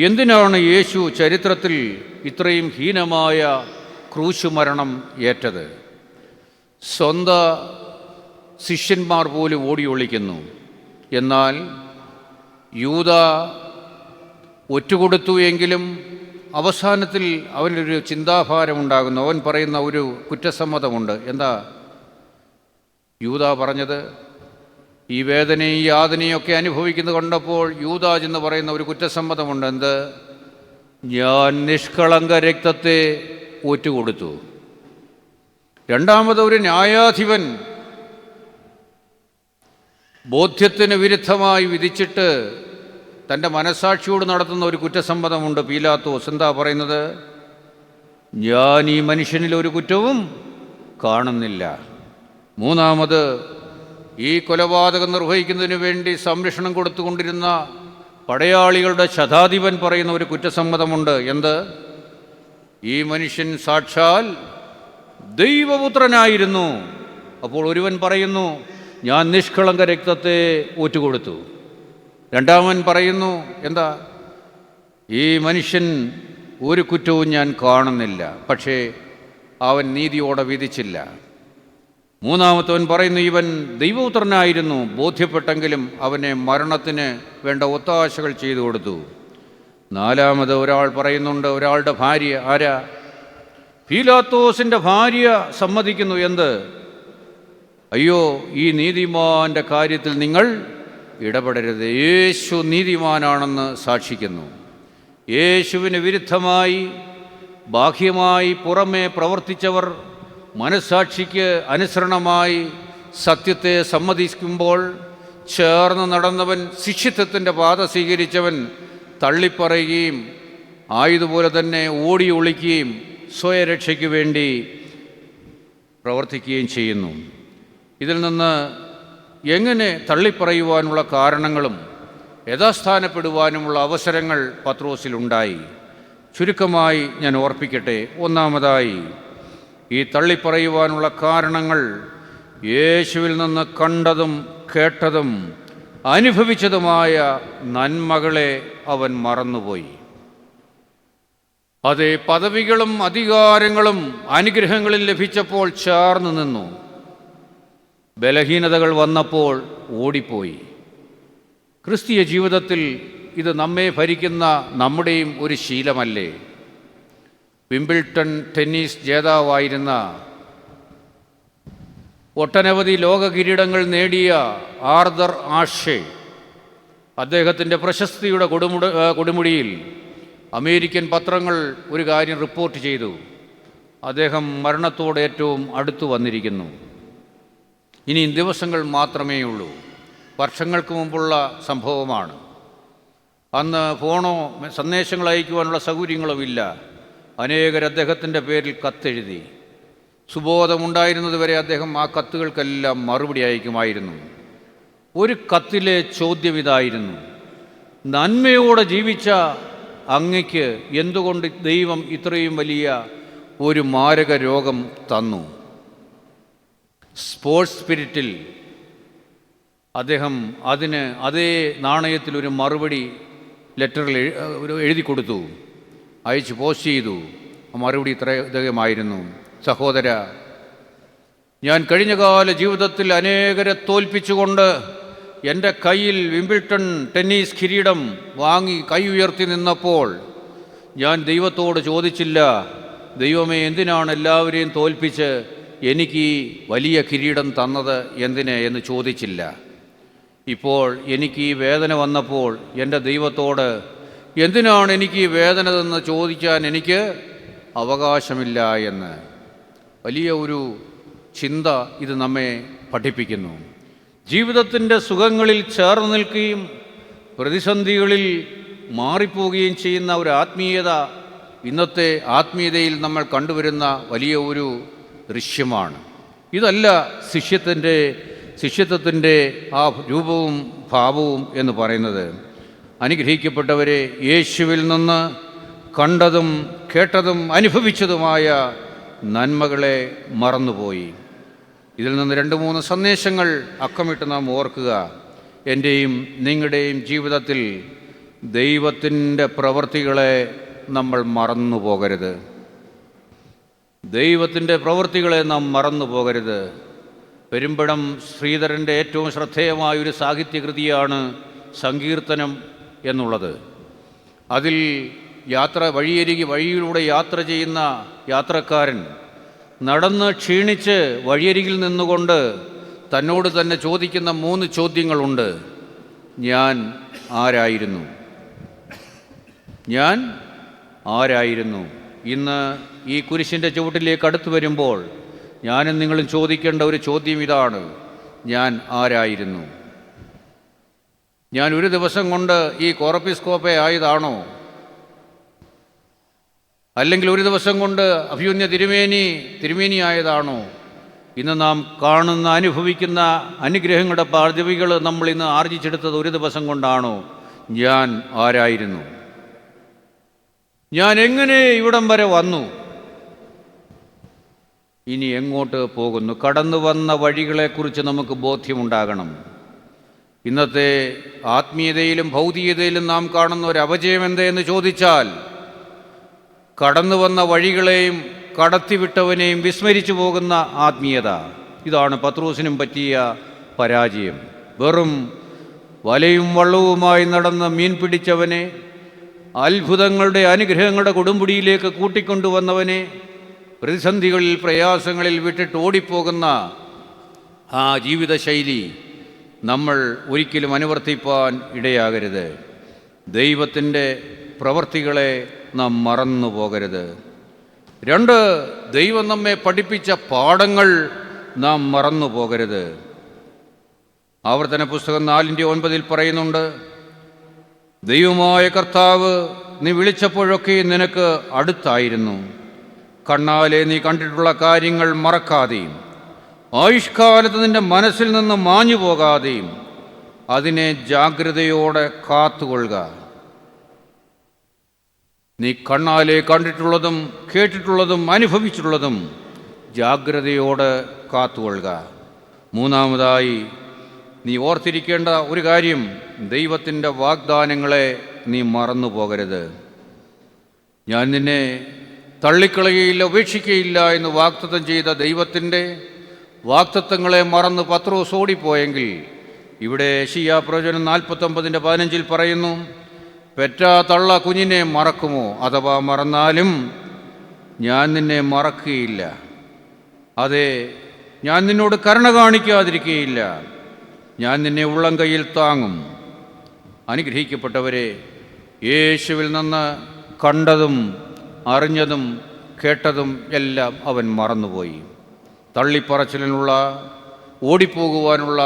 എന്തിനാണ് യേശു ചരിത്രത്തിൽ ഇത്രയും ഹീനമായ ക്രൂശുമരണം ഏറ്റത്? സ്വന്തം ശിഷ്യന്മാർ പോലും ഓടി ഒളിക്കുന്നു. എന്നാൽ യൂദ ഒറ്റുകൊടുത്തു എങ്കിലും അവസാനത്തിൽ അവനൊരു ചിന്താഭാരമുണ്ടാകുന്നു. അവൻ പറയുന്ന ഒരു കുറ്റസമ്മതമുണ്ട്. എന്താ യൂദ പറഞ്ഞത്? ഈ വേദനയും യാതനയും ഒക്കെ അനുഭവിക്കുന്നത് കണ്ടപ്പോൾ യൂദാജ് എന്ന് പറയുന്ന ഒരു കുറ്റസമ്മതമുണ്ട്. എന്ത്? ഞാൻ നിഷ്കളങ്ക രക്തത്തെ ഒറ്റുകൊടുത്തു. രണ്ടാമത് ഒരു ന്യായാധിപൻ ബോധ്യത്തിന് വിരുദ്ധമായി വിധിച്ചിട്ട് തൻ്റെ മനസ്സാക്ഷിയോട് നടത്തുന്ന ഒരു കുറ്റസമ്മതമുണ്ട്. പീലാത്തോസ് എന്താ പറയുന്നത്? ഞാൻ ഈ മനുഷ്യനിൽ ഒരു കുറ്റവും കാണുന്നില്ല. മൂന്നാമത് ഈ കൊലപാതകം നിർവഹിക്കുന്നതിന് വേണ്ടി സംരക്ഷണം കൊടുത്തുകൊണ്ടിരുന്ന പടയാളികളുടെ ശതാധിപൻ പറയുന്ന ഒരു കുറ്റസമ്മതമുണ്ട്. എന്ത്? ഈ മനുഷ്യൻ സാക്ഷാൽ ദൈവപുത്രനായിരുന്നു. അപ്പോൾ ഒരുവൻ പറയുന്നു, ഞാൻ നിഷ്കളങ്ക രക്തത്തെ ഒറ്റുകൊടുത്തു. രണ്ടാമൻ പറയുന്നു, എന്താ? ഈ മനുഷ്യൻ ഒരു കുറ്റവും ഞാൻ കാണുന്നില്ല, പക്ഷേ അവൻ നീതിയോടെ വിധിച്ചില്ല. മൂന്നാമത്തവൻ പറയുന്നു, ഇവൻ ദൈവപുത്രനായിരുന്നു, ബോധ്യപ്പെട്ടെങ്കിലും അവനെ മരണത്തിന് വേണ്ട ഒത്താശകൾ ചെയ്തു കൊടുത്തു. നാലാമത് ഒരാൾ പറയുന്നുണ്ട്, ഒരാളുടെ ഭാര്യ, ആരാ? പീലാത്തോസിൻ്റെ ഭാര്യ സമ്മതിക്കുന്നു. എന്ത്? അയ്യോ, ഈ നീതിമാൻ്റെ കാര്യത്തിൽ നിങ്ങൾ ഇടപെടരുത്. യേശു നീതിമാനാണെന്ന് സാക്ഷിക്കുന്നു. യേശുവിന് വിരുദ്ധമായി ബാഹ്യമായി പുറമേ പ്രവർത്തിച്ചവർ മനസ്സാക്ഷിക്ക് അനുസരണമായി സത്യത്തെ സമ്മതിക്കുമ്പോൾ ചേർന്ന് നടന്നവൻ, ശിഷ്യത്വത്തിൻ്റെ പാത സ്വീകരിച്ചവൻ തള്ളിപ്പറയുകയും ആയതുപോലെ തന്നെ ഓടി ഒളിക്കുകയും സ്വയരക്ഷയ്ക്ക് വേണ്ടി പ്രവർത്തിക്കുകയും ചെയ്യുന്നു. ഇതിൽ നിന്ന് എങ്ങനെ തള്ളിപ്പറയുവാനുള്ള കാരണങ്ങളും യഥാസ്ഥാനപ്പെടുവാനുമുള്ള അവസരങ്ങൾ പത്രോസിലുണ്ടായി. ചുരുക്കമായി ഞാൻ ഓർപ്പിക്കട്ടെ. ഒന്നാമതായി, ഈ തള്ളിപ്പറയുവാനുള്ള കാരണങ്ങൾ യേശുവിൽ നിന്ന് കണ്ടതും കേട്ടതും അനുഭവിച്ചതുമായ നന്മകളെ അവൻ മറന്നുപോയി. അതേ, പദവികളും അധികാരങ്ങളും അനുഗ്രഹങ്ങളും ലഭിച്ചപ്പോൾ ചേർന്ന് നിന്നു. ബലഹീനതകൾ വന്നപ്പോൾ ഓടിപ്പോയി. ക്രിസ്തീയ ജീവിതത്തിൽ ഇത് നമ്മെ ഭരിക്കുന്ന നമ്മുടെയും ഒരു ശീലമല്ലേ? വിംബിൾട്ടൺ ടെന്നീസ് ജേതാവായിരുന്ന, ഒട്ടനവധി ലോക കിരീടങ്ങൾ നേടിയ ആർതർ ആഷെ, അദ്ദേഹത്തിൻ്റെ പ്രശസ്തിയുടെ കൊടുമുടിയിൽ അമേരിക്കൻ പത്രങ്ങൾ ഒരു കാര്യം റിപ്പോർട്ട് ചെയ്തു. അദ്ദേഹം മരണത്തോട് ഏറ്റവും അടുത്തു വന്നിരിക്കുന്നു. ഇനി ദിവസങ്ങൾ മാത്രമേ ഉള്ളൂ. വർഷങ്ങൾക്ക് മുമ്പുള്ള സംഭവമാണ്. അന്ന് ഫോണോ സന്ദേശങ്ങൾ അയക്കുവാനുള്ള സൗകര്യങ്ങളോ ഇല്ല. അനേകർ അദ്ദേഹത്തിൻ്റെ പേരിൽ കത്തെഴുതി. സുബോധമുണ്ടായിരുന്നത് വരെ അദ്ദേഹം ആ കത്തുകൾക്കെല്ലാം മറുപടി അയക്കുമായിരുന്നു. ഒരു കത്തിലെ ചോദ്യം ഇതായിരുന്നു: നന്മയോടെ ജീവിച്ച അങ്ങയ്ക്ക് എന്തുകൊണ്ട് ദൈവം ഇത്രയും വലിയ ഒരു മാരക രോഗം തന്നു? സ്പോർട്സ് സ്പിരിറ്റിൽ അദ്ദേഹം അതിന് അതേ നാണയത്തിൽ ഒരു മറുപടി ലെറ്ററിൽ എഴുതി കൊടുത്തു, അയച്ച് പോസ്റ്റ് ചെയ്തു. ആ മറുപടി ഇദ്ദേഹമായിരുന്നു: സഹോദര, ഞാൻ കഴിഞ്ഞകാല ജീവിതത്തിൽ അനേകരെ തോൽപ്പിച്ചുകൊണ്ട് എൻ്റെ കയ്യിൽ വിംബിൾട്ടൺ ടെന്നീസ് കിരീടം വാങ്ങി കൈ ഉയർത്തി നിന്നപ്പോൾ ഞാൻ ദൈവത്തോട് ചോദിച്ചില്ല, ദൈവമേ, എന്തിനാണ് എല്ലാവരെയും തോൽപ്പിച്ച് എനിക്ക് ഈ വലിയ കിരീടം തന്നത് എന്തിന് എന്ന് ചോദിച്ചില്ല. ഇപ്പോൾ എനിക്ക് ഈ വേദന വന്നപ്പോൾ എൻ്റെ ദൈവത്തോട് എന്തിനാണ് എനിക്ക് ഈ വേദന എന്ന് ചോദിക്കാൻ എനിക്ക് അവകാശമില്ല എന്ന്. വലിയ ഒരു ചിന്ത ഇത് നമ്മെ പഠിപ്പിക്കുന്നു. ജീവിതത്തിൻ്റെ സുഖങ്ങളിൽ ചേർന്ന് നിൽക്കുകയും പ്രതിസന്ധികളിൽ മാറിപ്പോവുകയും ചെയ്യുന്ന ഒരു ആത്മീയത ഇന്നത്തെ ആത്മീയതയിൽ നമ്മൾ കണ്ടുവരുന്ന വലിയ ഒരു ദൃശ്യമാണ്. ഇതല്ല ശിഷ്യത്വത്തിൻ്റെ ആ രൂപവും ഭാവവും എന്ന് പറയുന്നത്. അനുഗ്രഹിക്കപ്പെട്ടവരെ, യേശുവിൽ നിന്ന് കണ്ടതും കേട്ടതും അനുഭവിച്ചതുമായ നന്മകളെ മറന്നുപോയി. ഇതിൽ നിന്ന് 2-3 സന്ദേശങ്ങൾ അക്കമിട്ട് നാം ഓർക്കുക. എൻ്റെയും നിങ്ങളുടെയും ജീവിതത്തിൽ ദൈവത്തിൻ്റെ പ്രവൃത്തികളെ നമ്മൾ മറന്നു പോകരുത്. ദൈവത്തിൻ്റെ പ്രവൃത്തികളെ നാം മറന്നു പോകരുത്. പെരുമ്പടം ശ്രീധരൻ്റെ ഏറ്റവും ശ്രദ്ധേയമായൊരു സാഹിത്യകൃതിയാണ് സങ്കീർത്തനം എന്നുള്ളത്. അതിൽ വഴിയിലൂടെ യാത്ര ചെയ്യുന്ന യാത്രക്കാരൻ നടന്ന് ക്ഷീണിച്ച് വഴിയരികിൽ നിന്നുകൊണ്ട് തന്നോട് തന്നെ ചോദിക്കുന്ന 3 ചോദ്യങ്ങളുണ്ട്. ഞാൻ ആരായിരുന്നു? ഞാൻ ആരായിരുന്നു? ഇന്ന് ഈ കുരിശിൻ്റെ ചുവട്ടിലേക്ക് അടുത്തു വരുമ്പോൾ ഞാനും നിങ്ങളും ചോദിക്കേണ്ട ഒരു ചോദ്യം ഇതാണ്: ഞാൻ ആരായിരുന്നു? ഞാൻ ഒരു ദിവസം കൊണ്ട് ഈ കോറപ്പിസ്കോപ്പെ ആയതാണോ? അല്ലെങ്കിൽ ഒരു ദിവസം കൊണ്ട് അഭിയുന്യ തിരുമേനി ആയതാണോ? ഇന്ന് നാം കാണുന്ന അനുഭവിക്കുന്ന അനുഗ്രഹങ്ങളുടെ പദവികൾ നമ്മൾ ഇന്ന് ആർജിച്ചെടുത്തത് ഒരു ദിവസം കൊണ്ടാണോ? ഞാൻ ആരായിരുന്നു? ഞാൻ എങ്ങനെ ഇവിടം വരെ വന്നു? ഇനി എങ്ങോട്ട് പോകുന്നു? കടന്നു വന്ന വഴികളെക്കുറിച്ച് നമുക്ക് ബോധ്യമുണ്ടാകണം. ഇന്നത്തെ ആത്മീയതയിലും ഭൗതികതയിലും നാം കാണുന്ന ഒരു അപജയം എന്തെന്ന് ചോദിച്ചാൽ, കടന്നു വന്ന വഴികളെയും കടത്തിവിട്ടവനെയും വിസ്മരിച്ചു പോകുന്ന ആത്മീയത. ഇതാണ് പത്രോസിനും പറ്റിയ പരാജയം. വെറും വലയും വള്ളവുമായി നടന്ന് മീൻ പിടിച്ചവനെ, അത്ഭുതങ്ങളുടെ അനുഗ്രഹങ്ങളുടെ കൊടുമുടിയിലേക്ക് കൂട്ടിക്കൊണ്ടുവന്നവനെ പ്രതിസന്ധികളിൽ പ്രയാസങ്ങളിൽ വിട്ടിട്ട് ഓടിപ്പോകുന്ന ആ ജീവിതശൈലി നമ്മൾ ഒരിക്കലും അനുവർത്തിപ്പാൻ ഇടയാകരുത്. ദൈവത്തിൻ്റെ പ്രവൃത്തികളെ നാം മറന്നു പോകരുത്. 2, ദൈവം നമ്മെ പഠിപ്പിച്ച പാഠങ്ങൾ നാം മറന്നു പോകരുത്. ആവർത്തന പുസ്തകം 4:9 പറയുന്നുണ്ട്: ദൈവമായ കർത്താവ് നീ വിളിച്ചപ്പോഴൊക്കെ നിനക്ക് അടുത്തായിരുന്നു. കണ്ണാലെ നീ കണ്ടിട്ടുള്ള കാര്യങ്ങൾ മറക്കാതെയും ആയുഷ്കാലത്ത് നിന്റെ മനസ്സിൽ നിന്ന് മാഞ്ഞു പോകാതെയും അതിനെ ജാഗ്രതയോടെ കാത്തുകൊള്ളുക. നീ കണ്ണാലെ കണ്ടിട്ടുള്ളതും കേട്ടിട്ടുള്ളതും അനുഭവിച്ചിട്ടുള്ളതും ജാഗ്രതയോടെ കാത്തുകൊള്ളുക. 3, നീ ഓർത്തിരിക്കേണ്ട ഒരു കാര്യം: ദൈവത്തിൻ്റെ വാഗ്ദാനങ്ങളെ നീ മറന്നു പോകരുത്. ഞാൻ നിന്നെ തള്ളിക്കളയുകയില്ല, ഉപേക്ഷിക്കുകയില്ല എന്ന് വാഗ്ദത്തം ചെയ്ത ദൈവത്തിൻ്റെ വാഗ്ദത്തങ്ങളെ മറന്ന് പത്രോസ് ഓടിപ്പോയെങ്കിൽ, ഇവിടെ യെശയ്യാ പ്രവചനം 49:15 പറയുന്നു: പെറ്റാ തള്ള കുഞ്ഞിനെ മറക്കുമോ? അഥവാ മറന്നാലും ഞാൻ നിന്നെ മറക്കുകയില്ല. അതെ, ഞാൻ നിന്നോട് കരുണ കാണിക്കാതിരിക്കുകയില്ല. ഞാൻ നിന്നെ ഉള്ളം കയ്യിൽ താങ്ങും. അനുഗ്രഹിക്കപ്പെട്ടവരെ, യേശുവിൽ നിന്ന് കണ്ടതും അറിഞ്ഞതും കേട്ടതും എല്ലാം അവൻ മറന്നുപോയി. തള്ളിപ്പറച്ചിലിനുള്ള, ഓടിപ്പോകുവാനുള്ള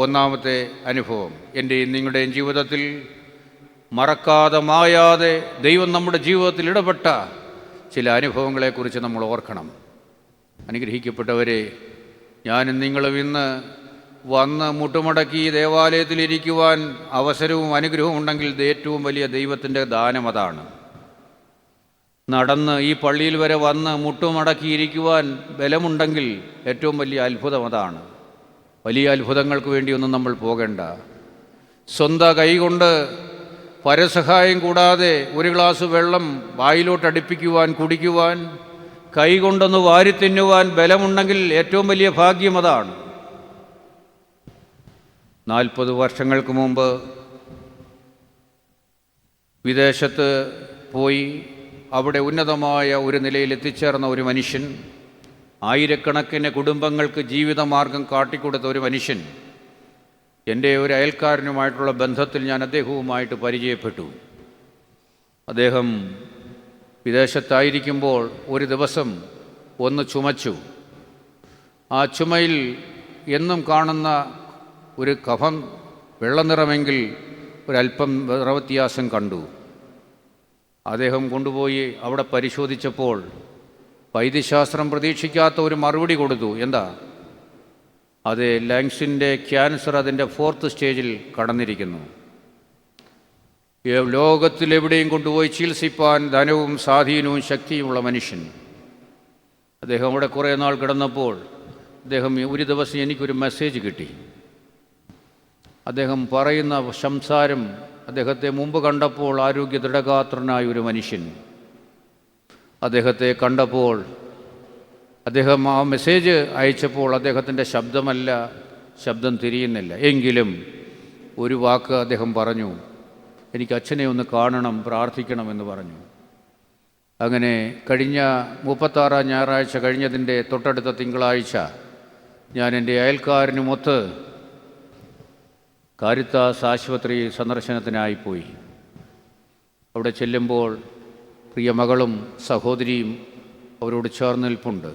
ഒന്നാമത്തെ അനുഭവം എൻ്റെയും നിങ്ങളുടെയും ജീവിതത്തിൽ മറക്കാതെ മായാതെ ദൈവം നമ്മുടെ ജീവിതത്തിൽ ഇടപെട്ട ചില അനുഭവങ്ങളെക്കുറിച്ച് നമ്മൾ ഓർക്കണം. അനുഗ്രഹിക്കപ്പെട്ടവരെ, ഞാനും നിങ്ങളും ഇന്ന് വന്ന് മുട്ടുമടക്കി ദേവാലയത്തിലിരിക്കുവാൻ അവസരവും അനുഗ്രഹവും ഉണ്ടെങ്കിൽ ഏറ്റവും വലിയ ദൈവത്തിൻ്റെ ദാനം അതാണ്. നടന്ന് ഈ പള്ളിയിൽ വരെ വന്ന് മുട്ടുമടക്കിയിരിക്കുവാൻ ബലമുണ്ടെങ്കിൽ ഏറ്റവും വലിയ അത്ഭുതം അതാണ്. വലിയ അത്ഭുതങ്ങൾക്ക് വേണ്ടിയൊന്നും നമ്മൾ പോകേണ്ട. സ്വന്തം കൈകൊണ്ട് പരസഹായം കൂടാതെ ഒരു ഗ്ലാസ് വെള്ളം വായിലോട്ട് അടുപ്പിക്കുവാൻ, കുടിക്കുവാൻ, കൈകൊണ്ടൊന്ന് വാരിത്തിന്നുവാൻ ബലമുണ്ടെങ്കിൽ ഏറ്റവും വലിയ ഭാഗ്യം അതാണ്. 40 വർഷങ്ങൾക്ക് മുമ്പ് വിദേശത്ത് പോയി അവിടെ ഉന്നതമായ ഒരു നിലയിൽ എത്തിച്ചേർന്ന ഒരു മനുഷ്യൻ, ആയിരക്കണക്കിന് കുടുംബങ്ങൾക്ക് ജീവിതമാർഗം കാട്ടിക്കൊടുത്ത ഒരു മനുഷ്യൻ, എൻ്റെ ഒരു അയൽക്കാരനുമായിട്ടുള്ള ബന്ധത്തിൽ ഞാൻ അദ്ദേഹവുമായിട്ട് പരിചയപ്പെട്ടു. അദ്ദേഹം വിദേശത്തായിരിക്കുമ്പോൾ ഒരു ദിവസം ഒന്ന് ചുമച്ചു. ആ ചുമയിൽ എന്നും കാണുന്ന ഒരു കഫം വെള്ളനിറമെങ്കിൽ ഒരല്പം നിറവ്യത്യാസം കണ്ടു. അദ്ദേഹം കൊണ്ടുപോയി അവിടെ പരിശോധിച്ചപ്പോൾ വൈദ്യശാസ്ത്രം പ്രതീക്ഷിക്കാത്ത ഒരു മറുപടി കൊടുത്തു. എന്താ? അത് ലങ്സിൻ്റെ ക്യാൻസർ അതിൻ്റെ 4th സ്റ്റേജിൽ കടന്നിരിക്കുന്നു. ലോകത്തിലെവിടെയും കൊണ്ടുപോയി ചികിത്സിപ്പാൻ ധനവും സ്വാധീനവും ശക്തിയുമുള്ള മനുഷ്യൻ. അദ്ദേഹം അവിടെ കുറേ നാൾ കിടന്നപ്പോൾ ഒരു ദിവസം എനിക്കൊരു മെസ്സേജ് കിട്ടി. അദ്ദേഹം പറയുന്ന സംസാരം, അദ്ദേഹത്തെ മുമ്പ് കണ്ടപ്പോൾ ആരോഗ്യ ദൃഢഗാത്രനായ ഒരു മനുഷ്യൻ. അദ്ദേഹത്തെ കണ്ടപ്പോൾ അദ്ദേഹം ആ മെസ്സേജ് അയച്ചപ്പോൾ അദ്ദേഹത്തിൻ്റെ ശബ്ദം തിരിയുന്നില്ല. എങ്കിലും ഒരു വാക്ക് അദ്ദേഹം പറഞ്ഞു: എനിക്ക് അച്ഛനെ ഒന്ന് കാണണം, പ്രാർത്ഥിക്കണമെന്ന് പറഞ്ഞു. അങ്ങനെ കഴിഞ്ഞ 36 ഞായറാഴ്ച കഴിഞ്ഞതിൻ്റെ തൊട്ടടുത്ത തിങ്കളാഴ്ച ഞാൻ എൻ്റെ അയൽക്കാരനുമൊത്ത് കാരിത്താസ് ആശുപത്രി സന്ദർശനത്തിനായി പോയി. അവിടെ ചെല്ലുമ്പോൾ പ്രിയ മകളും സഹോദരിയും അവരോട് ചേർന്ന് നിൽപ്പുണ്ട്.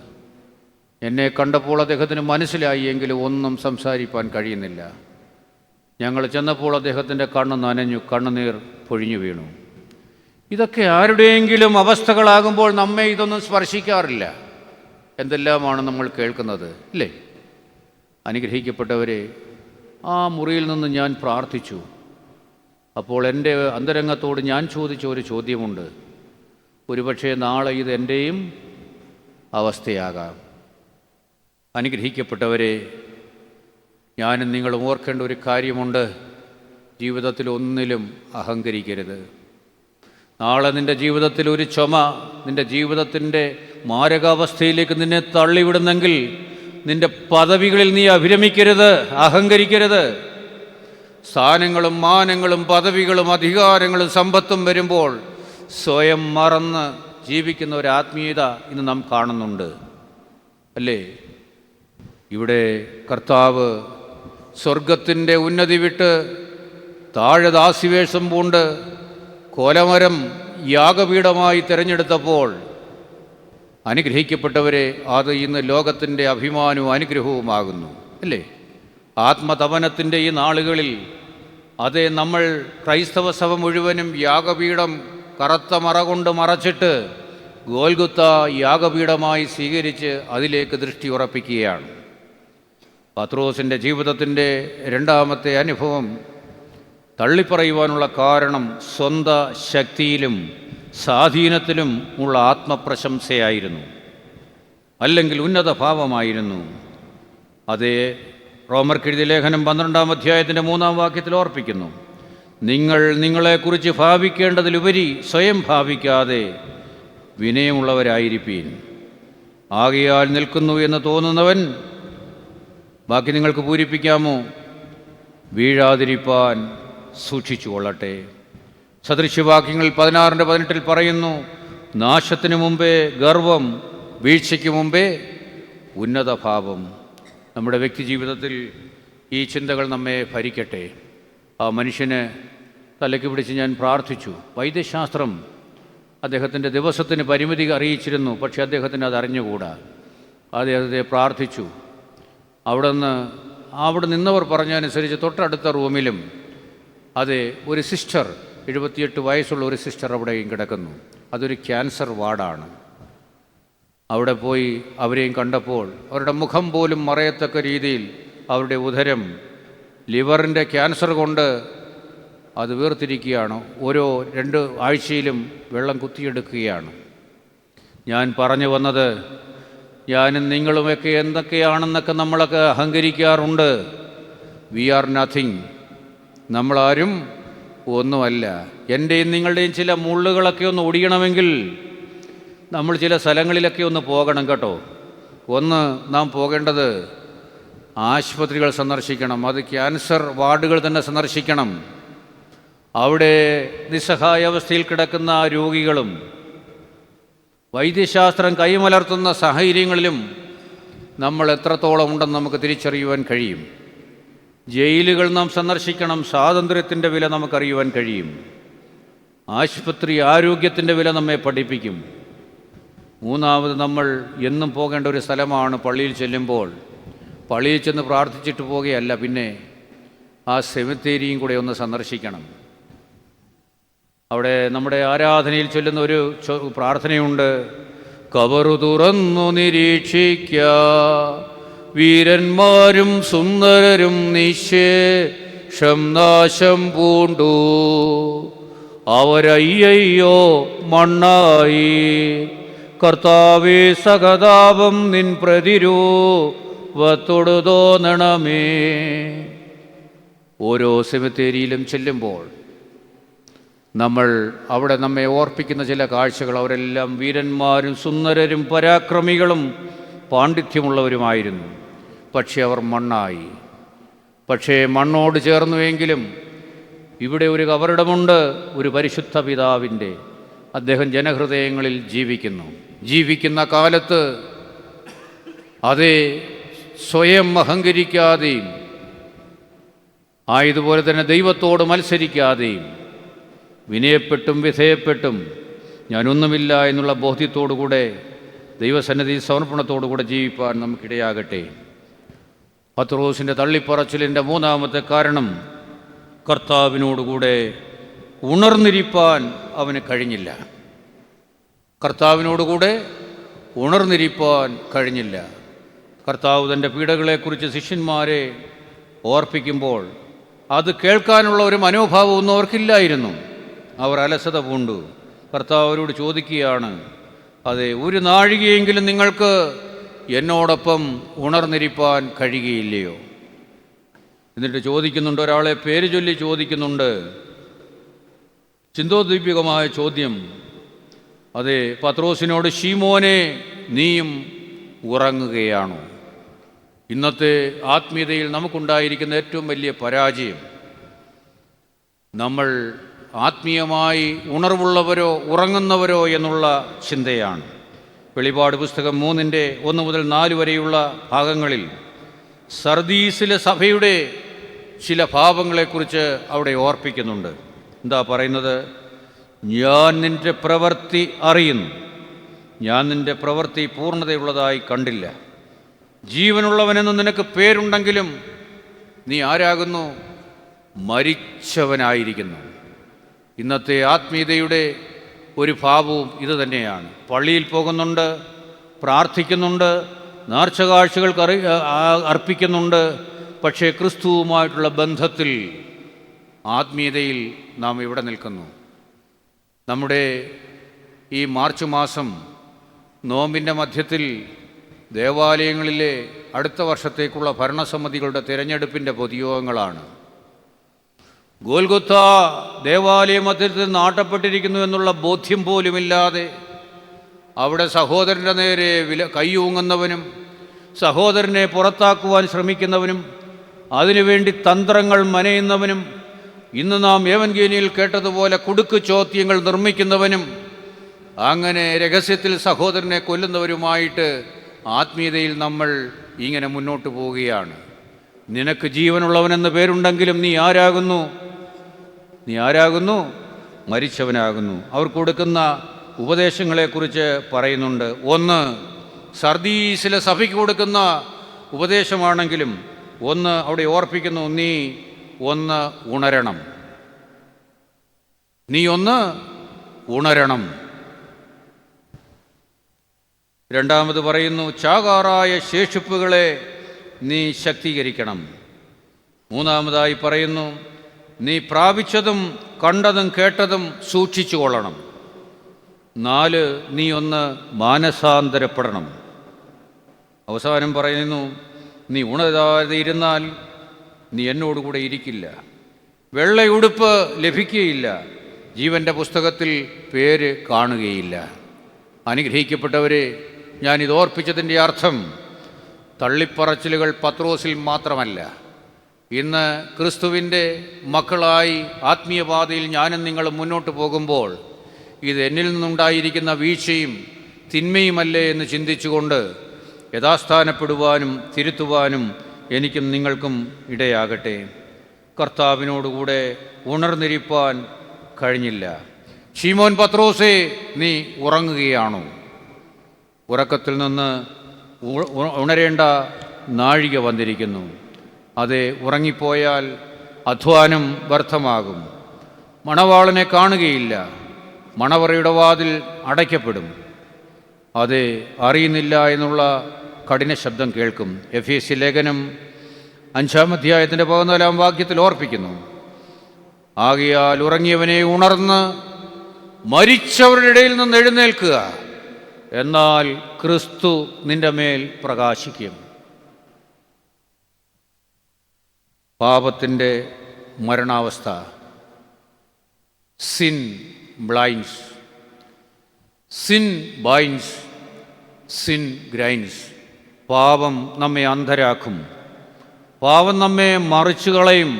എന്നെ കണ്ടപ്പോൾ അദ്ദേഹത്തിന് മനസ്സിലായി, എങ്കിലും ഒന്നും സംസാരിപ്പാൻ കഴിയുന്നില്ല. ഞങ്ങൾ ചെന്നപ്പോൾ അദ്ദേഹത്തിൻ്റെ കണ്ണ് നനഞ്ഞു, കണ്ണുനീർ പൊഴിഞ്ഞു വീണു. ഇതൊക്കെ ആരുടെയെങ്കിലും അവസ്ഥകളാകുമ്പോൾ നമ്മെ ഇതൊന്നും സ്പർശിക്കാറില്ല. എന്തെല്ലാമാണ് നമ്മൾ കേൾക്കുന്നത്, ഇല്ലേ? അനുഗ്രഹിക്കപ്പെട്ടവരെ, ആ മുറിയിൽ നിന്ന് ഞാൻ പ്രാർത്ഥിച്ചു. അപ്പോൾ എൻ്റെ അന്തരംഗത്തോട് ഞാൻ ചോദിച്ച ഒരു ചോദ്യമുണ്ട്. ഒരുപക്ഷെ നാളെ ഇത് എൻ്റെയും അവസ്ഥയാകാം. അനുഗ്രഹിക്കപ്പെട്ടവരെ, ഞാനും നിങ്ങളും ഓർക്കേണ്ട ഒരു കാര്യമുണ്ട്. ജീവിതത്തിൽ ഒന്നിലും അഹങ്കരിക്കരുത്. നാളെ നിൻ്റെ ജീവിതത്തിൽ ഒരു ചുമ നിൻ്റെ ജീവിതത്തിൻ്റെ മാരകാവസ്ഥയിലേക്ക് നിന്നെ തള്ളിവിടുന്നെങ്കിൽ നിൻ്റെ പദവികളിൽ നീ അഭിരമിക്കരുത്, അഹങ്കരിക്കരുത്. സ്ഥാനങ്ങളും മാനങ്ങളും പദവികളും അധികാരങ്ങളും സമ്പത്തും വരുമ്പോൾ സ്വയം മറന്ന് ജീവിക്കുന്ന ഒരു ആത്മീയത ഇന്ന് നാം കാണുന്നുണ്ട്, അല്ലേ? ഇവിടെ കർത്താവ് സ്വർഗത്തിൻ്റെ ഉന്നതി വിട്ട് താഴെ ദാസ്യവേഷം പൂണ്ട് കോലമരം യാഗപീഠമായി തിരഞ്ഞെടുത്തപ്പോൾ, അനുഗ്രഹിക്കപ്പെട്ടവരെ, അത് ഇന്ന് ലോകത്തിൻ്റെ അഭിമാനവും അനുഗ്രഹവുമാകുന്നു, അല്ലേ? ആത്മതപനത്തിൻ്റെ ഈ നാളുകളിൽ അതേ നമ്മൾ ക്രൈസ്തവ സഭ മുഴുവനും യാഗപീഠം കറുത്ത മറ കൊണ്ട് മറച്ചിട്ട് ഗോൽഗുത്ത യാഗപീഠമായി സ്വീകരിച്ച് അതിലേക്ക് ദൃഷ്ടി ഉറപ്പിക്കുകയാണ്. പത്രോസിൻ്റെ ജീവിതത്തിൻ്റെ രണ്ടാമത്തെ അനുഭവം തള്ളിപ്പറയുവാനുള്ള കാരണം സ്വന്ത ശക്തിയിലും സ്വാധീനത്തിലും ഉള്ള ആത്മപ്രശംസയായിരുന്നു, അല്ലെങ്കിൽ ഉന്നത ഭാവമായിരുന്നു. അതേ റോമർക്കെഴുതിയ ലേഖനം 12-ാം അധ്യായത്തിൻ്റെ 3-ാം വാക്യത്തിൽ ഓർപ്പിക്കുന്നു, നിങ്ങൾ നിങ്ങളെക്കുറിച്ച് ഭാവിക്കേണ്ടതിലുപരി സ്വയം ഭാവിക്കാതെ വിനയമുള്ളവരായിരിപ്പീൻ. ആകയാൽ നിൽക്കുന്നു എന്ന് തോന്നുന്നവൻ, ബാക്കി നിങ്ങൾക്ക് പൂരിപ്പിക്കാമോ? വീഴാതിരിപ്പാൻ സൂക്ഷിച്ചു കൊള്ളട്ടെ. സദൃശ്യവാക്യങ്ങൾ 16-18 പറയുന്നു, നാശത്തിനു മുമ്പേ ഗർവം, വീഴ്ചയ്ക്ക് മുമ്പേ ഉന്നതഭാവം. നമ്മുടെ വ്യക്തി ജീവിതത്തിൽ ഈ ചിന്തകൾ നമ്മെ ഭരിക്കട്ടെ. ആ മനുഷ്യന് തലയ്ക്ക് പിടിച്ച് ഞാൻ പ്രാർത്ഥിച്ചു. വൈദ്യശാസ്ത്രം അദ്ദേഹത്തിൻ്റെ ദിവസത്തിന് പരിമിതി അറിയിച്ചിരുന്നു, പക്ഷേ അദ്ദേഹത്തിന് അത് അറിഞ്ഞുകൂടാ. അദ്ദേഹത്തെ പ്രാർത്ഥിച്ചു. അവിടെ നിന്നവർ പറഞ്ഞതനുസരിച്ച് തൊട്ടടുത്ത റൂമിലും അതെ ഒരു സിസ്റ്റർ, 78 വയസ്സുള്ള ഒരു സിസ്റ്റർ അവിടെയും കിടക്കുന്നു. അതൊരു ക്യാൻസർ വാർഡാണ്. അവിടെ പോയി അവരെയും കണ്ടപ്പോൾ അവരുടെ മുഖം പോലും മറയത്തക്ക രീതിയിൽ അവരുടെ ഉദരം ലിവറിൻ്റെ ക്യാൻസർ കൊണ്ട് അത് വീർത്തിരിക്കുകയാണ്. ഓരോ 2 ആഴ്ചയിലും വെള്ളം കുത്തിയെടുക്കുകയാണ്. ഞാൻ പറഞ്ഞു വന്നത്, ഞാനും നിങ്ങളുമൊക്കെ എന്തൊക്കെയാണെന്നൊക്കെ നമ്മളൊക്കെ അഹങ്കരിക്കാറുണ്ട്. V are nothing. നമ്മളാരും ഒന്നുമല്ല. എൻ്റെയും നിങ്ങളുടെയും ചില മുള്ളുകളൊക്കെ ഒന്ന് ഒടിയണമെങ്കിൽ നമ്മൾ ചില സ്ഥലങ്ങളിലൊക്കെ ഒന്ന് പോകണം കേട്ടോ. ഒന്ന്, നാം പോകേണ്ടത് ആശുപത്രികൾ സന്ദർശിക്കണം. അത് ക്യാൻസർ വാർഡുകൾ തന്നെ സന്ദർശിക്കണം. അവിടെ നിസ്സഹായ അവസ്ഥയിൽ കിടക്കുന്ന രോഗികളും വൈദ്യശാസ്ത്രം കൈമലർത്തുന്ന സാഹചര്യങ്ങളിലും നമ്മൾ എത്രത്തോളം ഉണ്ടെന്ന് നമുക്ക് തിരിച്ചറിയുവാൻ കഴിയും. ജയിലുകൾ നാം സന്ദർശിക്കണം. സ്വാതന്ത്ര്യത്തിൻ്റെ വില നമുക്കറിയുവാൻ കഴിയും. ആശുപത്രി ആരോഗ്യത്തിൻ്റെ വില നമ്മെ പഠിപ്പിക്കും. മൂന്നാമത്, നമ്മൾ എന്നും പോകേണ്ട ഒരു സ്ഥലമാണ് പള്ളിയിൽ ചെല്ലുമ്പോൾ. പള്ളിയിൽ ചെന്ന് പ്രാർത്ഥിച്ചിട്ട് പോകുകയല്ല, പിന്നെ ആ സെമിത്തേരിയും കൂടെ ഒന്ന് സന്ദർശിക്കണം. അവിടെ നമ്മുടെ ആരാധനയിൽ ചൊല്ലുന്ന ഒരു പ്രാർത്ഥനയുണ്ട്. കബറു തുറന്നു നിരീക്ഷിക്ക, വീരന്മാരും സുന്ദരരും നിശേഷം നാശം പൂണ്ടു, അവരയ്യോ മണ്ണായി. കർത്താവേ, സഹതാപം നിൻ പ്രതിരൂപത്തോടു തോന്നണമേ. ഓരോ സെമിത്തേരിയിലും ചെല്ലുമ്പോൾ നമ്മൾ അവിടെ നമ്മെ ഓർപ്പിക്കുന്ന ചില കാഴ്ചകൾ, അവരെല്ലാം വീരന്മാരും സുന്ദരരും പരാക്രമികളും പാണ്ഡിത്യമുള്ളവരുമായിരുന്നു. പക്ഷേ അവർ മണ്ണായി. പക്ഷേ മണ്ണോട് ചേർന്നുവെങ്കിലും ഇവിടെ ഒരു കബറിടമുണ്ട്, ഒരു പരിശുദ്ധ പിതാവിൻ്റെ. അദ്ദേഹം ജനഹൃദയങ്ങളിൽ ജീവിക്കുന്ന കാലത്ത് അതേ സ്വയം അഹങ്കരിക്കാതെയും ആയതുപോലെ തന്നെ ദൈവത്തോട് മത്സരിക്കാതെയും വിനയപ്പെട്ടും വിധേയപ്പെട്ടും ഞാനൊന്നുമില്ല എന്നുള്ള ബോധ്യത്തോടുകൂടെ ദൈവസന്നിധി സമർപ്പണത്തോടുകൂടെ ജീവിപ്പാൻ നമുക്കിടയാകട്ടെ. പത്രോസിൻ്റെ തള്ളിപ്പറച്ചിലിൻ്റെ മൂന്നാമത്തെ കാരണം, കർത്താവിനോടുകൂടെ ഉണർന്നിരിപ്പാൻ അവന് കഴിഞ്ഞില്ല. കർത്താവിനോടുകൂടെ ഉണർന്നിരിപ്പാൻ കഴിഞ്ഞില്ല. കർത്താവ് തൻ്റെ പീഡകളെക്കുറിച്ച് ശിഷ്യന്മാരെ ഓർപ്പിക്കുമ്പോൾ അത് കേൾക്കാനുള്ള ഒരു മനോഭാവമൊന്നും അവർക്കില്ലായിരുന്നു. അവർ അലസത പൂണ്ടു. കർത്താവ് അവരോട് ചോദിക്കുകയാണ്, അതെ, ഒരു നാഴികയെങ്കിലും നിങ്ങൾക്ക് എന്നോടൊപ്പം ഉണർന്നിരിപ്പാൻ കഴിയുകയില്ലയോ? എന്നിട്ട് ചോദിക്കുന്നുണ്ട്, ഒരാളെ പേര് ചൊല്ലി ചോദിക്കുന്നുണ്ട്. ചിന്തോദ്ദീപകമായ ചോദ്യം. അതെ, പത്രോസിനോട്, ശീമോനെ, നീയും ഉറങ്ങുകയാണോ? ഇന്നത്തെ ആത്മീയതയിൽ നമുക്കുണ്ടായിരിക്കുന്ന ഏറ്റവും വലിയ പരാജയം, നമ്മൾ ആത്മീയമായി ഉണർവുള്ളവരോ ഉറങ്ങുന്നവരോ എന്നുള്ള ചിന്തയാണ്. വെളിപാട് പുസ്തകം 3:1 മുതൽ 4 വരെയുള്ള ഭാഗങ്ങളിൽ സർദീസിലെ സഭയുടെ ചില പാപങ്ങളെക്കുറിച്ച് അവിടെ ഓർപ്പിക്കുന്നുണ്ട്. എന്താ പറയുന്നത്? ഞാൻ നിൻ്റെ പ്രവൃത്തി അറിയുന്നു, ഞാൻ നിൻ്റെ പ്രവൃത്തി പൂർണ്ണതയുള്ളതായി കണ്ടില്ല. ജീവനുള്ളവനെന്ന് നിനക്ക് പേരുണ്ടെങ്കിലും നീ ആരാകുന്നു? മരിച്ചവനായിരിക്കുന്നു. ഇന്നത്തെ ആത്മീയതയുടെ ഒരു ഭാവവും ഇത് തന്നെയാണ്. പള്ളിയിൽ പോകുന്നുണ്ട്, പ്രാർത്ഥിക്കുന്നുണ്ട്, നേർച്ചകാഴ്ചകൾ അർപ്പിക്കുന്നുണ്ട്, പക്ഷേ ക്രിസ്തുവുമായിട്ടുള്ള ബന്ധത്തിൽ, ആത്മീയതയിൽ നാം ഇവിടെ നിൽക്കുന്നു. നമ്മുടെ ഈ മാർച്ച് മാസം നോമ്പിൻ്റെ മധ്യത്തിൽ ദേവാലയങ്ങളിലെ അടുത്ത വർഷത്തേക്കുള്ള ഭരണസമിതികളുടെ തിരഞ്ഞെടുപ്പിൻ്റെ പൊതുയോഗങ്ങളാണ്. ഗോൽഗൊത്ത ദേവാലയ മധ്യത്തിൽ നാട്ടപ്പെട്ടിരിക്കുന്നു എന്നുള്ള ബോധ്യം പോലുമില്ലാതെ അവിടെ സഹോദരൻ്റെ നേരെ കൈയൂങ്ങുന്നവനും സഹോദരനെ പുറത്താക്കുവാൻ ശ്രമിക്കുന്നവനും അതിനുവേണ്ടി തന്ത്രങ്ങൾ മനയുന്നവനും ഇന്ന് നാം ഏവൻഗേനിയിൽ കേട്ടതുപോലെ കുടുക്ക് ചോദ്യങ്ങൾ നിർമ്മിക്കുന്നവനും അങ്ങനെ രഹസ്യത്തിൽ സഹോദരനെ കൊല്ലുന്നവരുമായിട്ട് ആത്മീയതയിൽ നമ്മൾ ഇങ്ങനെ മുന്നോട്ട് പോവുകയാണ്. നിനക്ക് ജീവനുള്ളവനെന്ന് പേരുണ്ടെങ്കിലും നീ ആരാകുന്നു? നീ ആരാകുന്നു? മരിച്ചവനാകുന്നു. അവർ കൊടുക്കുന്ന ഉപദേശങ്ങളെക്കുറിച്ച് പറയുന്നുണ്ട്. ഒന്ന്, സർദീസിലെ സഭയ്ക്ക് കൊടുക്കുന്ന ഉപദേശമാണെങ്കിലും ഒന്ന് അവിടെ ഓർപ്പിക്കുന്നു, നീ ഒന്ന് ഉണരണം, നീ ഒന്ന് ഉണരണം. രണ്ടാമത് പറയുന്നു, ചാകാറായ ശേഷിപ്പുകളെ നീ ശക്തീകരിക്കണം. മൂന്നാമതായി പറയുന്നു, നീ പ്രാപിച്ചതും കണ്ടതും കേട്ടതും സൂക്ഷിച്ചു കൊള്ളണം. 4, നീ ഒന്ന് മാനസാന്തരപ്പെടണം. അവസാനം പറയുന്നു, നീ ഉണരാതെ ഇരുന്നാൽ നീ എന്നോടുകൂടെ ഇരിക്കില്ല, വെള്ളയുടുപ്പ് ലഭിക്കുകയില്ല, ജീവൻ്റെ പുസ്തകത്തിൽ പേര് കാണുകയില്ല. അനുഗ്രഹിക്കപ്പെട്ടവരെ, ഞാനിത് ഓർപ്പിച്ചതിൻ്റെ അർത്ഥം തള്ളിപ്പറച്ചിലുകൾ പത്രോസിൽ മാത്രമല്ല. ഇന്ന് ക്രിസ്തുവിൻ്റെ മക്കളായി ആത്മീയപാതയിൽ ഞാനും നിങ്ങളും മുന്നോട്ട് പോകുമ്പോൾ ഇത് എന്നിൽ നിന്നുണ്ടായിരിക്കുന്ന വീഴ്ചയും തിന്മയുമല്ലേ എന്ന് ചിന്തിച്ചുകൊണ്ട് യഥാസ്ഥാനപ്പെടുവാനും തിരുത്തുവാനും എനിക്കും നിങ്ങൾക്കും ഇടയാകട്ടെ. കർത്താവിനോടുകൂടെ ഉണർന്നിരിപ്പാൻ കഴിഞ്ഞില്ല. ശീമോൻ പത്രോസേ, നീ ഉറങ്ങുകയാണോ? ഉറക്കത്തിൽ നിന്ന് ഉണരേണ്ട നാഴിക വന്നിരിക്കുന്നു. അതെ, ഉറങ്ങിപ്പോയാൽ അധ്വാനം വ്യർത്ഥമാകും. മണവാളനെ കാണുകയില്ല, മണവറയുടെ വാതിൽ അടയ്ക്കപ്പെടും. അതെ, അറിയുന്നില്ല എന്നുള്ള കഠിന ശബ്ദം കേൾക്കും. എഫേസ്യ ലേഖനം 5-ാം അധ്യായത്തിൻ്റെ 14-ാം വാക്യത്തിൽ ഓർപ്പിക്കുന്നു, ആകയാൽ ഉറങ്ങിയവനെ ഉണർന്ന് മരിച്ചവരുടെ ഇടയിൽ നിന്ന് എഴുന്നേൽക്കുക, എന്നാൽ ക്രിസ്തു നിന്റെ മേൽ പ്രകാശിക്കും. പാപത്തിൻ്റെ മരണാവസ്ഥ, sin blinds, sin binds, sin grinds. പാപം നമ്മെ അന്ധരാക്കും, പാപം നമ്മെ മറിച്ചു കളയും,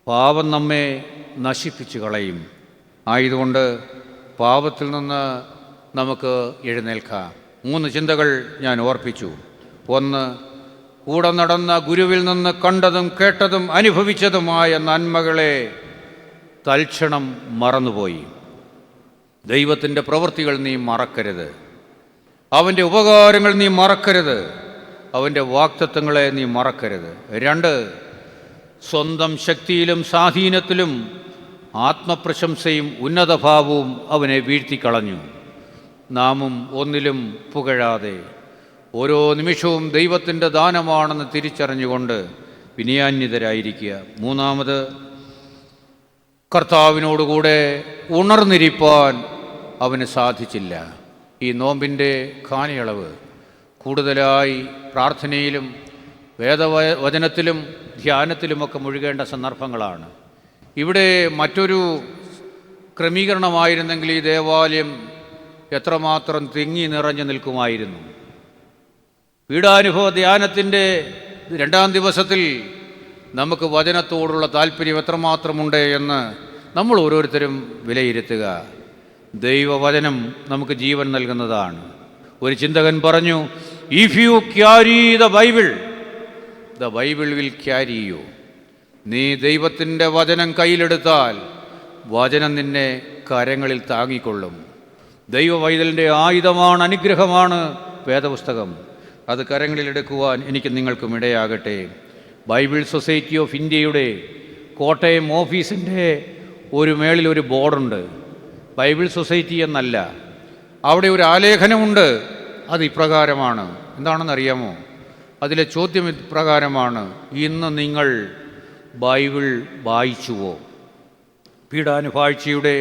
പാപം നമ്മെ നശിപ്പിച്ചു കളയും. ആയതുകൊണ്ട് പാപത്തിൽ നിന്ന് നമുക്ക് എഴുന്നേൽക്കാം. 3 ചിന്തകൾ ഞാൻ ഓർപ്പിച്ചു. 1, കൂടെ നടന്ന ഗുരുവിൽ നിന്ന് കണ്ടതും കേട്ടതും അനുഭവിച്ചതുമായ നന്മകളെ തൽക്ഷണം മറന്നുപോയി. ദൈവത്തിൻ്റെ പ്രവൃത്തികൾ നീ മറക്കരുത്. അവൻ്റെ ഉപകാരങ്ങൾ നീ മറക്കരുത്. അവൻ്റെ വാഗ്ദത്തങ്ങളെ നീ മറക്കരുത്. 2, സ്വന്തം ശക്തിയിലും സ്വാധീനത്തിലും ആത്മപ്രശംസയും ഉന്നതഭാവവും അവനെ വീഴ്ത്തിക്കളഞ്ഞു. നാമും ഒന്നിലും പുകഴാതെ ഓരോ നിമിഷവും ദൈവത്തിൻ്റെ ദാനമാണെന്ന് തിരിച്ചറിഞ്ഞുകൊണ്ട് വിനയാന്വിതരായിരിക്കുക. 3, കർത്താവിനോടുകൂടെ ഉണർന്നിരിപ്പാൻ അവന് സാധിച്ചില്ല. ഈ നോമ്പിൻ്റെ കാലയളവ് കൂടുതലായി പ്രാർത്ഥനയിലും വേദവചനത്തിലും ധ്യാനത്തിലുമൊക്കെ മുഴുകേണ്ട സന്ദർഭങ്ങളാണ്. ഇവിടെ മറ്റൊരു ക്രമീകരണമായിരുന്നെങ്കിൽ ഈ ദേവാലയം എത്രമാത്രം തിങ്ങി നിറഞ്ഞു നിൽക്കുമായിരുന്നു. പീഡാനുഭവ ധ്യാനത്തിൻ്റെ 2-ാം ദിവസത്തിൽ നമുക്ക് വചനത്തോടുള്ള താല്പര്യം എത്രമാത്രമുണ്ട് എന്ന് നമ്മൾ ഓരോരുത്തരും വിലയിരുത്തുക. ദൈവവചനം നമുക്ക് ജീവൻ നൽകുന്നതാണ്. ഒരു ചിന്തകൻ പറഞ്ഞു, if you carry the Bible will carry you. നീ ദൈവത്തിൻ്റെ വചനം കയ്യിലെടുത്താൽ വചനം നിന്നെ കരങ്ങളിൽ താങ്ങിക്കൊള്ളും. ദൈവവൈതലിൻ്റെ ആയുധമാണ്, അനുഗ്രഹമാണ് വേദപുസ്തകം. അത് കരങ്ങളിലെടുക്കുവാൻ എനിക്ക് നിങ്ങൾക്കും ഇടയാകട്ടെ. ബൈബിൾ സൊസൈറ്റി ഓഫ് ഇന്ത്യയുടെ കോട്ടയം ഓഫീസിൻ്റെ ഒരു മേളിൽ ഒരു ബോർഡുണ്ട്. ബൈബിൾ സൊസൈറ്റി എന്നല്ല, അവിടെ ഒരു ആലേഖനമുണ്ട്. അത് ഇപ്രകാരമാണ്. എന്താണെന്നറിയാമോ? അതിലെ ചോദ്യം ഇപ്രകാരമാണ്: ഇന്ന് നിങ്ങൾ ബൈബിൾ വായിച്ചുവോ? പീഡാനുഭാഴ്ചയുടെ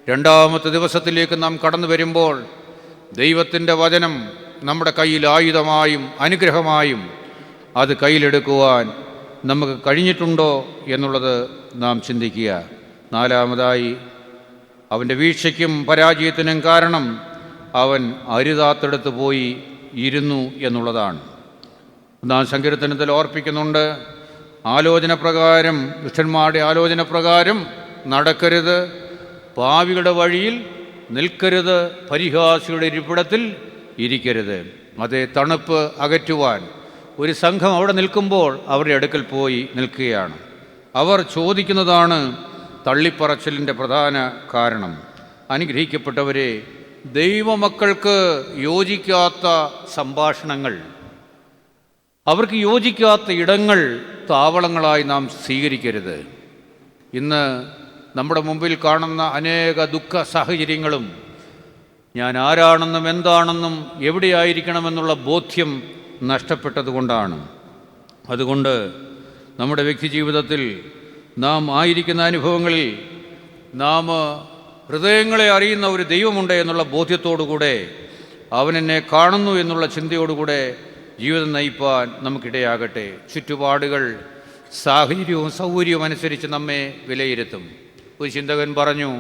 2-ാമത്തെ ദിവസത്തിലേക്ക് നാം കടന്നു വരുമ്പോൾ ദൈവത്തിൻ്റെ വചനം നമ്മുടെ കയ്യിൽ ആയുധമായും അനുഗ്രഹമായും അത് കയ്യിലെടുക്കുവാൻ നമുക്ക് കഴിഞ്ഞിട്ടുണ്ടോ എന്നുള്ളത് നാം ചിന്തിക്കുക. 4-മതായി, അവൻ്റെ വീഴ്ചയ്ക്കും പരാജയത്തിനും കാരണം അവൻ അരുതാത്തെടുത്ത് പോയി ഇരുന്നു എന്നുള്ളതാണ്. 1-ാം സങ്കീർത്തനത്തിൽ ഓർപ്പിക്കുന്നുണ്ട്, ദുഷ്ടന്മാരുടെ ആലോചന പ്രകാരം നടക്കരുത്, പാപികളുടെ വഴിയിൽ നിൽക്കരുത്, പരിഹാസിയുടെ ഇരിപ്പിടത്തിൽ ഇരിക്കരുത്. അതേ, തണുപ്പ് അകറ്റുവാൻ ഒരു സംഘം അവിടെ നിൽക്കുമ്പോൾ അവരുടെ അടുക്കൽ പോയി നിൽക്കുകയാണ്. അവർ ചോദിക്കുന്നതാണ് തള്ളിപ്പറച്ചിലിൻ്റെ പ്രധാന കാരണം. അനുഗ്രഹിക്കപ്പെട്ടവരെ, ദൈവമക്കൾക്ക് യോജിക്കാത്ത സംഭാഷണങ്ങൾ, അവർക്ക് യോജിക്കാത്ത ഇടങ്ങൾ താവളങ്ങളായി നാം സ്വീകരിക്കരുത്. ഇന്ന് നമ്മുടെ മുമ്പിൽ കാണുന്ന അനേക ദുഃഖ സാഹചര്യങ്ങളും ഞാൻ ആരാണെന്നും എന്താണെന്നും എവിടെയായിരിക്കണമെന്നുള്ള ബോധ്യം നഷ്ടപ്പെട്ടതുകൊണ്ടാണ്. അതുകൊണ്ട് നമ്മുടെ വ്യക്തിജീവിതത്തിൽ നാം ആയിരിക്കുന്ന അനുഭവങ്ങളിൽ നാം ഹൃദയങ്ങളെ അറിയുന്ന ഒരു ദൈവമുണ്ട് എന്നുള്ള ബോധ്യത്തോടുകൂടെ, അവനെന്നെ കാണുന്നു എന്നുള്ള ചിന്തയോടുകൂടെ ജീവിതം നയിപ്പാൻ നമുക്കിടയാകട്ടെ. ചുറ്റുപാടുകൾ സാഹചര്യവും സൗകര്യവും അനുസരിച്ച് നമ്മെ വിലയിരുത്തും. ഒരു ചിന്തകൻ പറഞ്ഞു,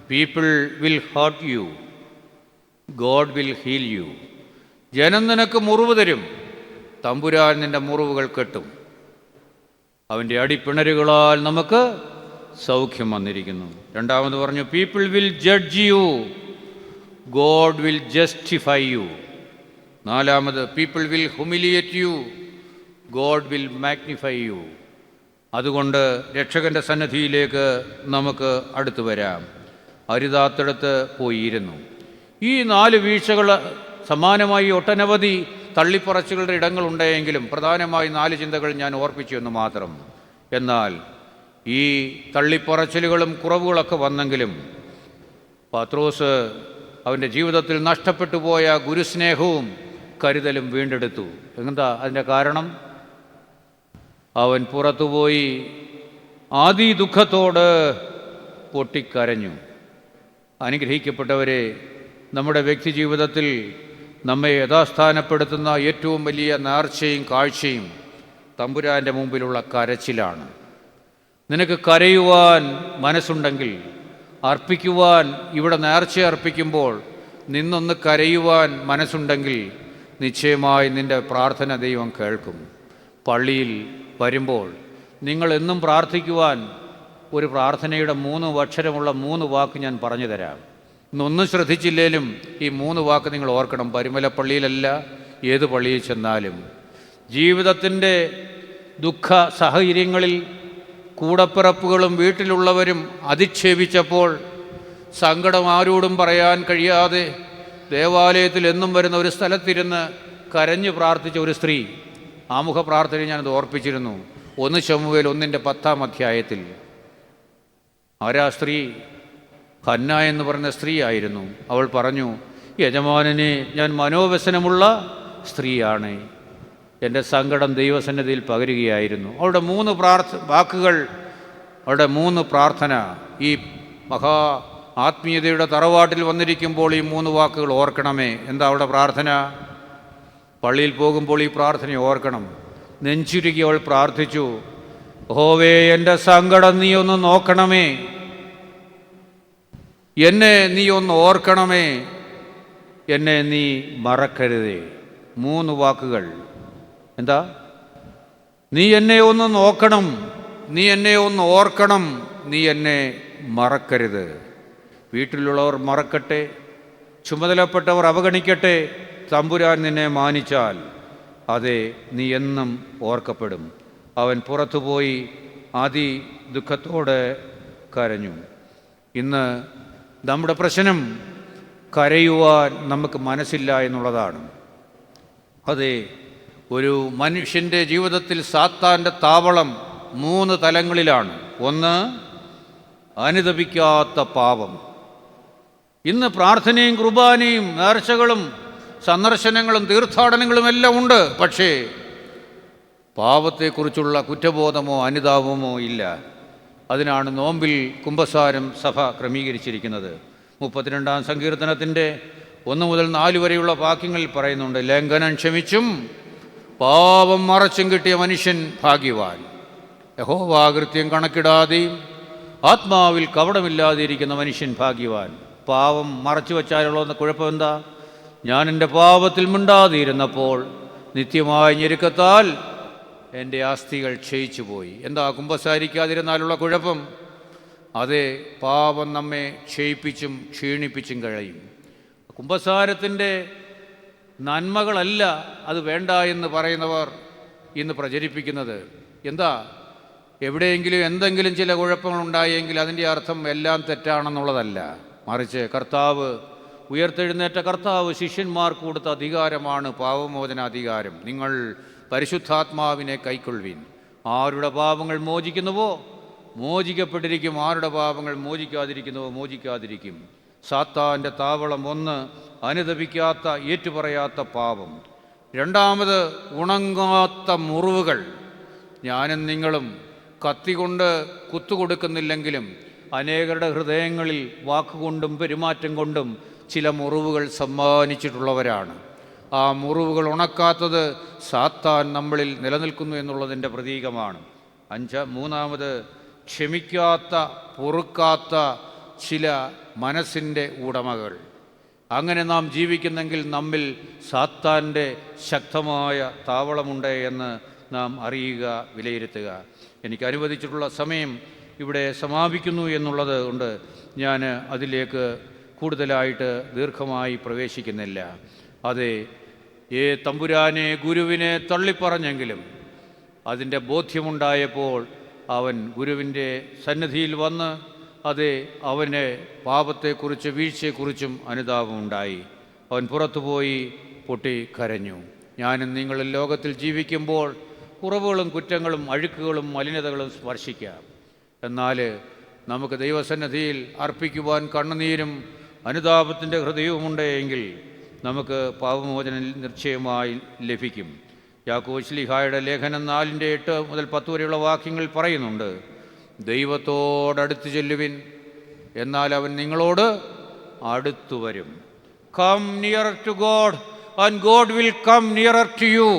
people will hurt you, God will heal you. ജനം നിനക്ക് മുറിവ് തരും, തമ്പുരാൻ നിൻ്റെ മുറിവുകൾ കെട്ടും. അവൻ്റെ അടിപ്പിണരുകളാൽ നമുക്ക് സൗഖ്യം വന്നിരിക്കുന്നു. 2-മത് പറഞ്ഞു, people will judge you, God will justify you. 4-മത്, people will humiliate you, God will magnify you. അതുകൊണ്ട് രക്ഷകൻ്റെ സന്നിധിയിലേക്ക് നമുക്ക് അടുത്തു വരാം. അരുതാത്തെടുത്ത് പോയിരുന്നു. ഈ 4 വീഴ്ചകൾ സമാനമായി ഒട്ടനവധി തള്ളിപ്പറച്ചുകളുടെ ഇടങ്ങളുണ്ടെങ്കിലും പ്രധാനമായി 4 ചിന്തകൾ ഞാൻ ഓർപ്പിച്ചു എന്ന് മാത്രം. എന്നാൽ ഈ തള്ളിപ്പറച്ചിലുകളും കുറവുകളൊക്കെ വന്നെങ്കിലും പത്രോസ് അവൻ്റെ ജീവിതത്തിൽ നഷ്ടപ്പെട്ടു പോയ ഗുരുസ്നേഹവും കരുതലും വീണ്ടെടുത്തു. എന്താ അതിൻ്റെ കാരണം? അവൻ പുറത്തുപോയി ആദി ദുഃഖത്തോട് പൊട്ടിക്കരഞ്ഞു. അനുഗ്രഹിക്കപ്പെട്ടവരെ, നമ്മുടെ വ്യക്തിജീവിതത്തിൽ നമ്മെ യഥാസ്ഥാനപ്പെടുത്തുന്ന ഏറ്റവും വലിയ നേർച്ചയും കാഴ്ചയും തമ്പുരാൻ്റെ മുമ്പിലുള്ള കരച്ചിലാണ്. നിനക്ക് കരയുവാൻ മനസ്സുണ്ടെങ്കിൽ, അർപ്പിക്കുവാൻ, ഇവിടെ നേർച്ച അർപ്പിക്കുമ്പോൾ നിന്നൊന്ന് കരയുവാൻ മനസ്സുണ്ടെങ്കിൽ നിശ്ചയമായി നിൻ്റെ പ്രാർത്ഥന ദൈവം കേൾക്കും. പള്ളിയിൽ വരുമ്പോൾ നിങ്ങൾ എന്നും പ്രാർത്ഥിക്കുവാൻ ഒരു പ്രാർത്ഥനയുടെ 3 അക്ഷരമുള്ള 3 വാക്ക് ഞാൻ പറഞ്ഞു തരാം. ഇന്നൊന്നും ശ്രദ്ധിച്ചില്ലേലും ഈ 3 വാക്ക് നിങ്ങൾ ഓർക്കണം. പരുമലപ്പള്ളിയിലല്ല, ഏത് പള്ളിയിൽ ചെന്നാലും ജീവിതത്തിൻ്റെ ദുഃഖ സാഹചര്യങ്ങളിൽ കൂടപ്പിറപ്പുകളും വീട്ടിലുള്ളവരും അധിക്ഷേപിച്ചപ്പോൾ സങ്കടം ആരോടും പറയാൻ കഴിയാതെ ദേവാലയത്തിൽ എന്നും വരുന്ന ഒരു സ്ഥലത്തിരുന്ന് കരഞ്ഞു പ്രാർത്ഥിച്ച ഒരു സ്ത്രീ. ആമുഖ പ്രാർത്ഥന ഞാനത് ഓർപ്പിച്ചിരുന്നു. 1 ശമൂവേൽ 1:10 അധ്യായത്തിൽ. ആരാ സ്ത്രീ? ഹന്ന എന്ന് പറഞ്ഞ സ്ത്രീ ആയിരുന്നു. അവൾ പറഞ്ഞു, യജമാനനെ, ഞാൻ മനോവ്യസനമുള്ള സ്ത്രീയാണ്. എൻ്റെ സങ്കടം ദൈവസന്നിധിയിൽ പകരുകയായിരുന്നു. അവളുടെ 3 വാക്കുകൾ, അവളുടെ 3 പ്രാർത്ഥന ഈ മഹാ ആത്മീയതയുടെ തറവാട്ടിൽ വന്നിരിക്കുമ്പോൾ ഈ 3 വാക്കുകൾ ഓർക്കണമേ. എന്താ അവളുടെ പ്രാർത്ഥന? പള്ളിയിൽ പോകുമ്പോൾ ഈ പ്രാർത്ഥന ഓർക്കണം. നെഞ്ചുരുകി അവൾ പ്രാർത്ഥിച്ചു, യഹോവേ, എൻ്റെ സങ്കടം നീ ഒന്ന് നോക്കണമേ, എന്നെ നീ ഒന്ന് ഓർക്കണമേ, എന്നെ നീ മറക്കരുതേ. 3 വാക്കുകൾ. എന്താ? നീ എന്നെ ഒന്ന് നോക്കണം, നീ എന്നെ ഒന്ന് ഓർക്കണം, നീ എന്നെ മറക്കരുത്. വീട്ടിലുള്ളവർ മറക്കട്ടെ, ചുമതലപ്പെട്ടവർ അവഗണിക്കട്ടെ, തമ്പുരാൻ നിന്നെ മാനിച്ചാൽ അതെ, നീ എന്നും ഓർക്കപ്പെടും. അവൻ പുറത്തുപോയി ദുഃഖത്തോടെ കരഞ്ഞു. ഇന്ന് നമ്മുടെ പ്രശ്നം കരയുവാൻ നമുക്ക് മനസ്സില്ല എന്നുള്ളതാണ്. അതെ, ഒരു മനുഷ്യൻ്റെ ജീവിതത്തിൽ സാത്താൻ്റെ താവളം 3 തലങ്ങളിലാണ്. ഒന്ന്, അനുതപിക്കാത്ത പാപം. ഇന്ന് പ്രാർത്ഥനയും കുർബാനയും നേർച്ചകളും സന്ദർശനങ്ങളും തീർത്ഥാടനങ്ങളും എല്ലാം ഉണ്ട്. പക്ഷേ പാപത്തെക്കുറിച്ചുള്ള കുറ്റബോധമോ അനുതാപമോ ഇല്ല. അതിനാണ് നോമ്പിൽ കുമ്പസാരം സഭ ക്രമീകരിച്ചിരിക്കുന്നത്. 32-ാം സങ്കീർത്തനത്തിൻ്റെ 1 മുതൽ 4 വരെയുള്ള വാക്യങ്ങളിൽ പറയുന്നുണ്ട്, ലംഘനം ക്ഷമിച്ചും പാപം മറച്ചും കിട്ടിയ മനുഷ്യൻ ഭാഗ്യവാൻ. യഹോവാകൃത്യം കണക്കിടാതെയും ആത്മാവിൽ കപടമില്ലാതിരിക്കുന്ന മനുഷ്യൻ ഭാഗ്യവാൻ. പാപം മറച്ചു വച്ചാലുള്ള കുഴപ്പമെന്താ? ഞാൻ എൻ്റെ പാപത്തിൽ മിണ്ടാതിരുന്നപ്പോൾ നിത്യമായ ഞെരുക്കത്താൽ എൻ്റെ ആസ്തികൾ ക്ഷയിച്ചു പോയി. എന്താ കുമ്പസാരിക്കാതിരുന്നാലുള്ള കുഴപ്പം? അതെ, പാപം നമ്മെ ക്ഷയിപ്പിച്ചും ക്ഷീണിപ്പിച്ചും കഴിയും. കുമ്പസാരത്തിൻ്റെ നന്മകളല്ല അത് വേണ്ട എന്ന് പറയുന്നവർ ഇന്ന് പ്രചരിപ്പിക്കുന്നത്. എന്താ? എവിടെയെങ്കിലും എന്തെങ്കിലും ചില കുഴപ്പങ്ങളുണ്ടായെങ്കിൽ അതിൻ്റെ അർത്ഥം എല്ലാം തെറ്റാണെന്നുള്ളതല്ല. മറിച്ച് ഉയർത്തെഴുന്നേറ്റ കർത്താവ് ശിഷ്യന്മാർക്ക് കൊടുത്ത അധികാരമാണ് പാപമോചനാധികാരം. നിങ്ങൾ പരിശുദ്ധാത്മാവിനെ കൈക്കൊള്ളുവിൻ. ആരുടെ പാപങ്ങൾ മോചിക്കുന്നുവോ മോചിക്കപ്പെട്ടിരിക്കും, ആരുടെ പാപങ്ങൾ മോചിക്കാതിരിക്കുന്നുവോ മോചിക്കാതിരിക്കും. സാത്താൻ്റെ താവളം 1, അനുതപിക്കാത്ത ഏറ്റുപറയാത്ത പാപം. 2, ഉണങ്ങാത്ത മുറിവുകൾ. ഞാനും നിങ്ങളും കത്തികൊണ്ട് കുത്തുകൊടുക്കുന്നില്ലെങ്കിലും അനേകരുടെ ഹൃദയങ്ങളിൽ വാക്കുകൊണ്ടും പെരുമാറ്റം കൊണ്ടും ചില മുറിവുകൾ സമ്മാനിച്ചിട്ടുള്ളവരാണ്. ആ മുറിവുകൾ ഉണക്കാത്തത് സാത്താൻ നമ്മളിൽ നിലനിൽക്കുന്നു എന്നുള്ളതിൻ്റെ പ്രതീകമാണ്. 3, ക്ഷമിക്കാത്ത പൊറുക്കാത്ത ചില മനസ്സിൻ്റെ ഉടമകൾ. അങ്ങനെ നാം ജീവിക്കുന്നെങ്കിൽ നമ്മിൽ സാത്താൻ്റെ ശക്തമായ താവളമുണ്ട് എന്ന് നാം അറിയുക, വിലയിരുത്തുക. എനിക്ക് അനുവദിച്ചിട്ടുള്ള സമയം ഇവിടെ സമാപിക്കുന്നു എന്നുള്ളത് കൊണ്ട് ഞാൻ അതിലേക്ക് കൂടുതലായിട്ട് ദീർഘമായി പ്രവേശിക്കുന്നില്ല. അതെ, തമ്പുരാനെ, ഗുരുവിനെ തള്ളിപ്പറഞ്ഞെങ്കിലും അതിൻ്റെ ബോധ്യമുണ്ടായപ്പോൾ അവൻ ഗുരുവിൻ്റെ സന്നിധിയിൽ വന്ന് അവന് പാപത്തെക്കുറിച്ച് വീഴ്ചയെക്കുറിച്ചും അനുതാപമുണ്ടായി. അവൻ പുറത്തുപോയി പൊട്ടിക്കരഞ്ഞു. ഞാനും നിങ്ങളും ലോകത്തിൽ ജീവിക്കുമ്പോൾ കുറവുകളും കുറ്റങ്ങളും അഴുക്കുകളും മലിനതകളും സ്പർശിക്കാം. എന്നാൽ നമുക്ക് ദൈവസന്നിധിയിൽ അർപ്പിക്കുവാൻ കണ്ണുനീരും അനുതാപത്തിൻ്റെ ഹൃദയവുമുണ്ട് എങ്കിൽ നമുക്ക് പാപമോചനം നിശ്ചയമായി ലഭിക്കും. യാക്കോബ് ശ്ലീഹായുടെ ലേഖനം 4:8 മുതൽ 10 വരെയുള്ള വാക്യങ്ങൾ പറയുന്നുണ്ട്, ദൈവത്തോടടുത്ത് ചെല്ലുവിൻ, എന്നാൽ അവൻ നിങ്ങളോട് അടുത്തു വരും. Come near to God and God will come nearer to you.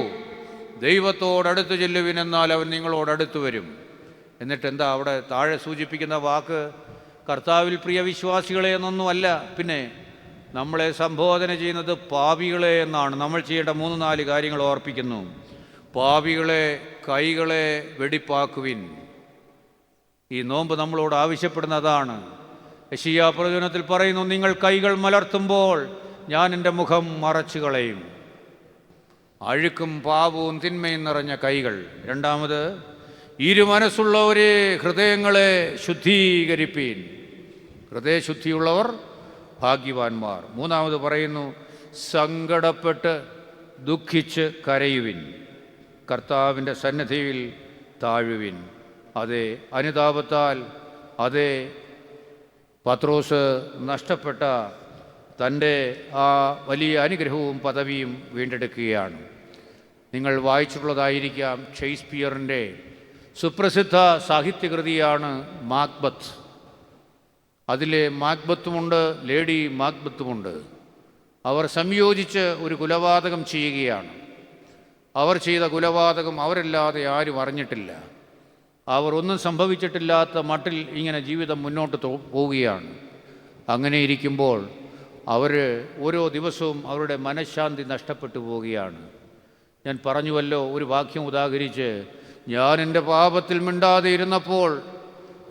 ദൈവത്തോടടുത്ത് ചെല്ലുവിൻ, എന്നാൽ അവൻ നിങ്ങളോടടുത്ത് വരും. എന്നിട്ട് എന്താ അവിടെ താഴെ സൂചിപ്പിക്കുന്ന വാക്ക്? കർത്താവിൽ പ്രിയ വിശ്വാസികളെ എന്നൊന്നുമല്ല, പിന്നെ നമ്മളെ സംബോധന ചെയ്യുന്നത് പാപികളെ എന്നാണ്. നമ്മൾ ചെയ്യേണ്ട 3-4 കാര്യങ്ങൾ ഓർപ്പിക്കുന്നു. പാപികളെ, കൈകളെ വെടിപ്പാക്കുവിൻ. ഈ നോമ്പ് നമ്മളോട് ആവശ്യപ്പെടുന്നതാണ്. യെശയ്യാ പ്രവചനത്തിൽ പറയുന്നു, നിങ്ങൾ കൈകൾ മലർത്തുമ്പോൾ ഞാൻ എൻ്റെ മുഖം മറച്ചു കളയും. അഴുക്കും പാപവും തിന്മയും നിറഞ്ഞ കൈകൾ. 2, ഇരുമനസ്സുള്ളവരെ ഹൃദയങ്ങളെ ശുദ്ധീകരിപ്പീൻ. ഹൃദയശുദ്ധിയുള്ളവർ ഭാഗ്യവാന്മാർ. മൂന്നാമത് പറയുന്നു, സങ്കടപ്പെട്ട് ദുഃഖിച്ച് കരയുവിൻ, കർത്താവിൻ്റെ സന്നിധിയിൽ താഴുവിൻ. അതേ, അനുതാപത്താൽ അതേ പത്രോസ് നഷ്ടപ്പെട്ട തൻ്റെ ആ വലിയ അനുഗ്രഹവും പദവിയും വീണ്ടെടുക്കുകയാണ്. നിങ്ങൾ വായിച്ചിട്ടുള്ളതായിരിക്കാം, ഷേക്സ്പിയറിൻ്റെ സുപ്രസിദ്ധ സാഹിത്യകൃതിയാണ് മാക്ബത്ത്. അതിലെ മാക്ബത്തുമുണ്ട്, ലേഡി മാക്ബത്തുമുണ്ട്. അവർ സംയോജിച്ച് ഒരു കുലപാതകം ചെയ്യുകയാണ്. അവർ ചെയ്ത കുലപാതകം അവരല്ലാതെ ആരും അറിഞ്ഞിട്ടില്ല. അവർ ഒന്നും സംഭവിച്ചിട്ടില്ലാത്ത മട്ടിൽ ഇങ്ങനെ ജീവിതം മുന്നോട്ട് പോവുകയാണ്. അങ്ങനെ ഇരിക്കുമ്പോൾ അവർ ഓരോ ദിവസവും അവരുടെ മനഃശാന്തി നഷ്ടപ്പെട്ടു പോവുകയാണ്. ഞാൻ പറഞ്ഞുവല്ലോ, ഒരു വാക്യം ഉദാഹരിച്ച്, ഞാൻ എൻ്റെ പാപത്തിൽ മിണ്ടാതെ ഇരുന്നപ്പോൾ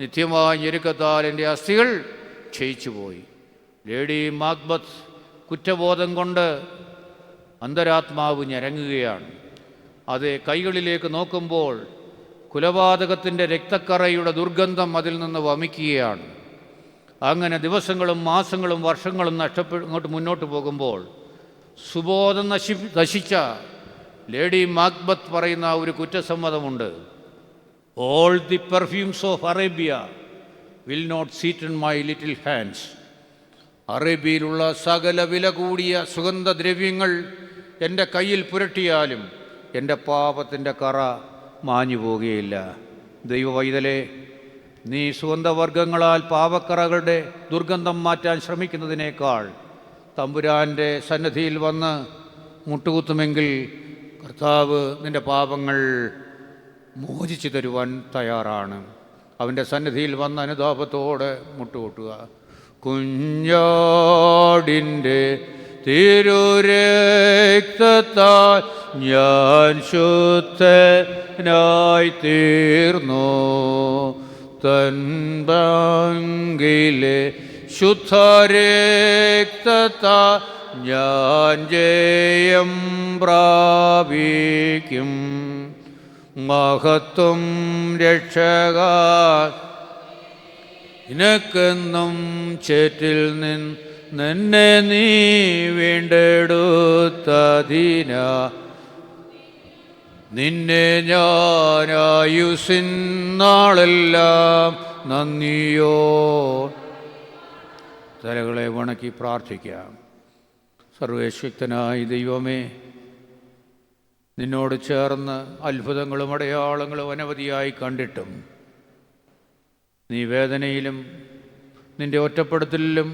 നിത്യമായ ഞെരുക്കത്താൽ എൻ്റെ അസ്ഥികൾ ക്ഷയിച്ചുപോയി. ലേഡി മാക്ബത്ത് കുറ്റബോധം കൊണ്ട് അന്തരാത്മാവ് ഞരങ്ങുകയാണ്. അത് കൈകളിലേക്ക് നോക്കുമ്പോൾ കുലപാതകത്തിൻ്റെ രക്തക്കറയുടെ ദുർഗന്ധം അതിൽ നിന്ന് വമിക്കുകയാണ്. അങ്ങനെ ദിവസങ്ങളും മാസങ്ങളും വർഷങ്ങളും ഇങ്ങോട്ട് മുന്നോട്ട് പോകുമ്പോൾ സുബോധം നശിച്ച ലേഡി മാക്ബത്ത് പറയുന്ന ഒരു കുറ്റസമ്മതമുണ്ട്. All the perfumes of Arabia will not seat in my little hands. അറേബ്യയിലുള്ള സകല വില കൂടിയ സുഗന്ധദ്രവ്യങ്ങൾ എൻ്റെ കയ്യിൽ പുരട്ടിയാലും എൻ്റെ പാപത്തിൻ്റെ കറ മാഞ്ഞു പോകുകയില്ല. ദൈവവൈതലേ, നീ സുഗന്ധവർഗങ്ങളാൽ പാപക്കറകളുടെ ദുർഗന്ധം മാറ്റാൻ ശ്രമിക്കുന്നതിനേക്കാൾ തമ്പുരാൻ്റെ സന്നിധിയിൽ വന്ന് മുട്ടുകുത്തുമെങ്കിൽ കർത്താവ് നിൻ്റെ പാപങ്ങൾ മോചിച്ചു തരുവാൻ തയ്യാറാണ്. അവൻ്റെ സന്നിധിയിൽ വന്ന് അനുതാപത്തോടെ മുട്ടുകൂട്ടുക. കുഞ്ഞാടിൻ്റെ തിരുരക്തത്താൽ ഞാൻ ശുദ്ധനായി തീർന്നു, തൻ പങ്കിലെ ശുദ്ധരക്തത്താൽ ഞാൻ ജയം പ്രാപിക്കും. മഹത്വം രക്ഷക നിനക്കെന്നും ചേറ്റിൽ നിന്നെ നീ വീണ്ടെടുത്തതിന നിന്നെ ഞാൻ ആയുസ്സിൻ നാളെല്ലാം നന്ദിയോ. തലകളെ വണക്കി പ്രാർത്ഥിക്കാം. സർവശക്തനായ ദൈവമേ, നിന്നോട് ചേർന്ന് അത്ഭുതങ്ങളും അടയാളങ്ങളും അനവധിയായി കണ്ടിട്ടും നീ വേദനയിലും നിൻ്റെ ഒറ്റപ്പെടുത്തലിലും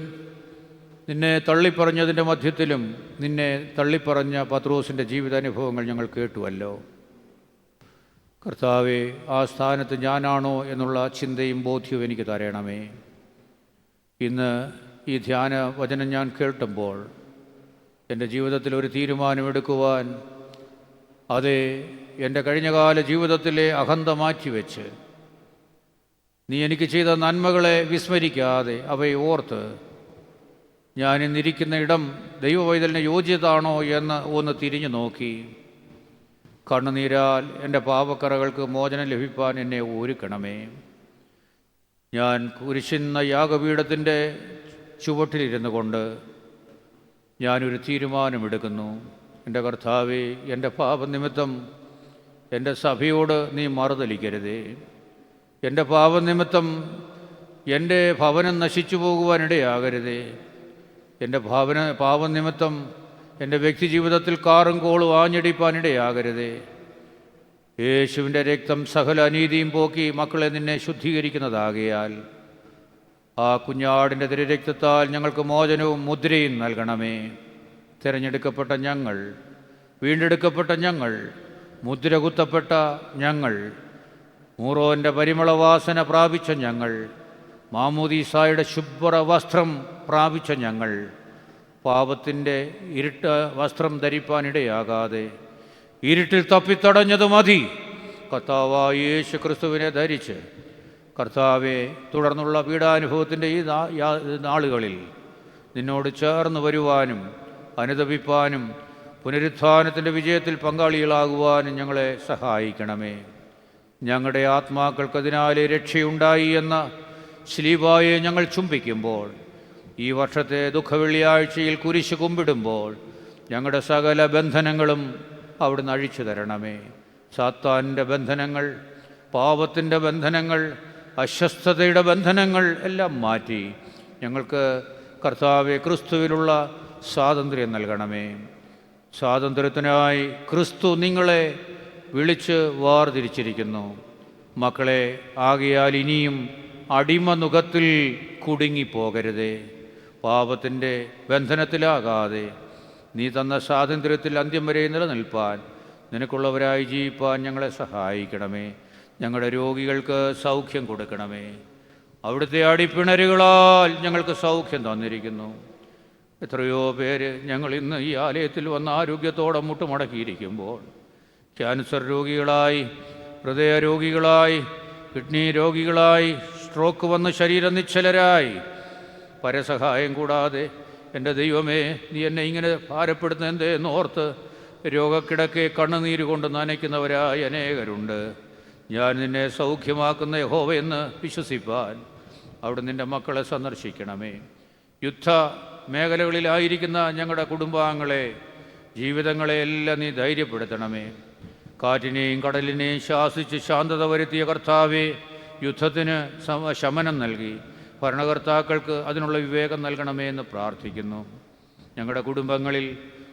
നിന്നെ തള്ളിപ്പറഞ്ഞതിൻ്റെ മധ്യത്തിലും നിന്നെ തള്ളിപ്പറഞ്ഞ പത്രോസിൻ്റെ ജീവിതാനുഭവങ്ങൾ ഞങ്ങൾ കേട്ടുവല്ലോ. കർത്താവെ, ആ സ്ഥാനത്ത് ഞാനാണോ എന്നുള്ള ചിന്തയും ബോധ്യവും എനിക്ക് തരണമേ. ഇന്ന് ഈ ധ്യാന വചനം ഞാൻ കേൾക്കുമ്പോൾ എൻ്റെ ജീവിതത്തിൽ ഒരു തീരുമാനമെടുക്കുവാൻ, അതേ എൻ്റെ കഴിഞ്ഞകാല ജീവിതത്തിലെ അഹന്ത മാറ്റിവെച്ച് നീ എനിക്ക് ചെയ്ത നന്മകളെ വിസ്മരിക്കാതെ അവയെ ഓർത്ത് ഞാനിന്നിരിക്കുന്ന ഇടം ദൈവവൈതലിന് യോഗ്യതാണോ എന്ന് ഒന്ന് തിരിഞ്ഞു നോക്കി കണ്ണുനീരാൽ എൻ്റെ പാപക്കറകൾക്ക് മോചനം ലഭിപ്പാൻ എന്നെ ഒരുക്കണമേ. ഞാൻ കുരിശിന്ന യാഗപീഠത്തിൻ്റെ ചുവട്ടിലിരുന്നു കൊണ്ട് ഞാനൊരു തീരുമാനമെടുക്കുന്നു. എൻ്റെ കർത്താവേ, എൻ്റെ പാപനിമിത്തം എൻ്റെ സഭയോട് നീ മറുതലിക്കരുതേ. എൻ്റെ പാപനിമിത്തം എൻ്റെ ഭവനം നശിച്ചു പോകുവാനിടയാകരുതേ. എൻ്റെ പാപനിമിത്തം എൻ്റെ വ്യക്തിജീവിതത്തിൽ കാറും കോളും ആഞ്ഞടിപ്പാനിടയാകരുതേ. യേശുവിൻ്റെ രക്തം സകല അനീതിയും പോക്കി മക്കളെ നിന്നെ ശുദ്ധീകരിക്കുന്നതാകയാൽ ആ കുഞ്ഞാടിൻ്റെ തിരുരക്തത്താൽ ഞങ്ങൾക്ക് മോചനവും മുദ്രയും നൽകണമേ. തിരഞ്ഞെടുക്കപ്പെട്ട ഞങ്ങൾ, വീണ്ടെടുക്കപ്പെട്ട ഞങ്ങൾ, മുദ്ര കുത്തപ്പെട്ട ഞങ്ങൾ, മൂറോൻ്റെ പരിമളവാസന പ്രാപിച്ച ഞങ്ങൾ, മാമോദീസായുടെ ശുഭ്ര വസ്ത്രം പ്രാപിച്ച ഞങ്ങൾ, പാപത്തിൻ്റെ ഇരുട്ട വസ്ത്രം ധരിപ്പാനിടയാകാതെ ഇരുട്ടിൽ തപ്പിത്തടഞ്ഞത് മതി കർത്താവായ യേശു ക്രിസ്തുവിനെ ധരിച്ച്, കർത്താവെ, തുടർന്നുള്ള പീഡാനുഭവത്തിൻ്റെ ഈ നാളുകളിൽ നിന്നോട് ചേർന്ന് വരുവാനും അനുതപിപ്പാനും പുനരുത്ഥാനത്തിൻ്റെ വിജയത്തിൽ പങ്കാളികളാകുവാനും ഞങ്ങളെ സഹായിക്കണമേ. ഞങ്ങളുടെ ആത്മാക്കൾക്കതിനാലെ രക്ഷയുണ്ടായി എന്ന ശ്ലീബായെ ഞങ്ങൾ ചുംബിക്കുമ്പോൾ, ഈ വർഷത്തെ ദുഃഖവെള്ളിയാഴ്ചയിൽ കുരിശ് കുമ്പിടുമ്പോൾ ഞങ്ങളുടെ സകല ബന്ധനങ്ങളും അവിടുന്ന് അഴിച്ചു തരണമേ. സാത്താൻ്റെ ബന്ധനങ്ങൾ, പാപത്തിൻ്റെ ബന്ധനങ്ങൾ, അസ്വസ്ഥതയുടെ ബന്ധനങ്ങൾ എല്ലാം മാറ്റി ഞങ്ങൾക്ക് കർത്താവെ ക്രിസ്തുവിലുള്ള സ്വാതന്ത്ര്യം നൽകണമേ. സ്വാതന്ത്ര്യത്തിനായി ക്രിസ്തു നിങ്ങളെ വിളിച്ച് വേർതിരിച്ചിരിക്കുന്നു. മക്കളെ, ആകയാൽ ഇനിയും അടിമനുഖത്തിൽ കുടുങ്ങിപ്പോകരുതേ. പാപത്തിൻ്റെ ബന്ധനത്തിലാകാതെ നീ തന്ന സ്വാതന്ത്ര്യത്തിൽ അന്ത്യം വരെ നിലനിൽപ്പാൻ, നിനക്കുള്ളവരായി ജീവിപ്പാൻ ഞങ്ങളെ സഹായിക്കണമേ. ഞങ്ങളുടെ രോഗികൾക്ക് സൗഖ്യം കൊടുക്കണമേ. അവിടുത്തെ അടിപ്പിണരുകളാൽ ഞങ്ങൾക്ക് സൗഖ്യം തന്നിരിക്കുന്നു. എത്രയോ പേര് ഞങ്ങൾ ഇന്ന് ഈ ആലയത്തിൽ വന്ന് ആരോഗ്യത്തോടെ മുട്ടുമടക്കിയിരിക്കുമ്പോൾ ക്യാൻസർ രോഗികളായി, ഹൃദയരോഗികളായി, കിഡ്നി രോഗികളായി, സ്ട്രോക്ക് വന്ന് ശരീരം നിശ്ചലരായി, പരസഹായം കൂടാതെ എൻ്റെ ദൈവമേ നീ എന്നെ ഇങ്ങനെ ഭാരപ്പെടുത്തുന്ന എന്തേ എന്നോർത്ത് രോഗക്കിടക്കെ കണ്ണുനീര് കൊണ്ട് നനയ്ക്കുന്നവരായി അനേകരുണ്ട്. ഞാൻ നിന്നെ സൗഖ്യമാക്കുന്ന യഹോവയെന്ന് വിശ്വസിപ്പാൻ അവിടെ നിൻ്റെ മക്കളെ സന്ദർശിക്കണമേ. യുദ്ധ മേഖലകളിലായിരിക്കുന്ന ഞങ്ങളുടെ കുടുംബാംഗങ്ങളെ, ജീവിതങ്ങളെ എല്ലാം നീ ധൈര്യപ്പെടുത്തണമേ. കാറ്റിനെയും കടലിനെയും ശാസിച്ച് ശാന്തത വരുത്തിയ കർത്താവെ, യുദ്ധത്തിന് ശമനം നൽകി ഭരണകർത്താക്കൾക്ക് അതിനുള്ള വിവേകം നൽകണമേ എന്ന് പ്രാർത്ഥിക്കുന്നു. ഞങ്ങളുടെ കുടുംബങ്ങളിൽ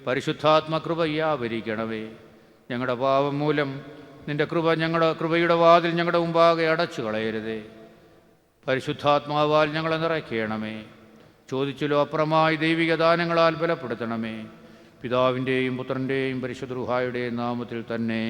പരിശുദ്ധാത്മകൃപ വ്യാപരിക്കണമേ. ഞങ്ങളുടെ പാപം മൂലം നിൻ്റെ ഞങ്ങളുടെ കൃപയുടെ വാതിൽ ഞങ്ങളുടെ മുമ്പാകെ അടച്ചു കളയരുതേ. പരിശുദ്ധാത്മാവാൽ ഞങ്ങളെ നിറയ്ക്കണമേ. ചോദിച്ചല്ലോ അപ്പുറമായി ദൈവിക ദാനങ്ങളാൽ ബലപ്പെടുത്തണമേ. പിതാവിൻ്റെയും പുത്രൻ്റെയും പരിശുദ്ധ റൂഹായുടെയും നാമത്തിൽ തന്നെ.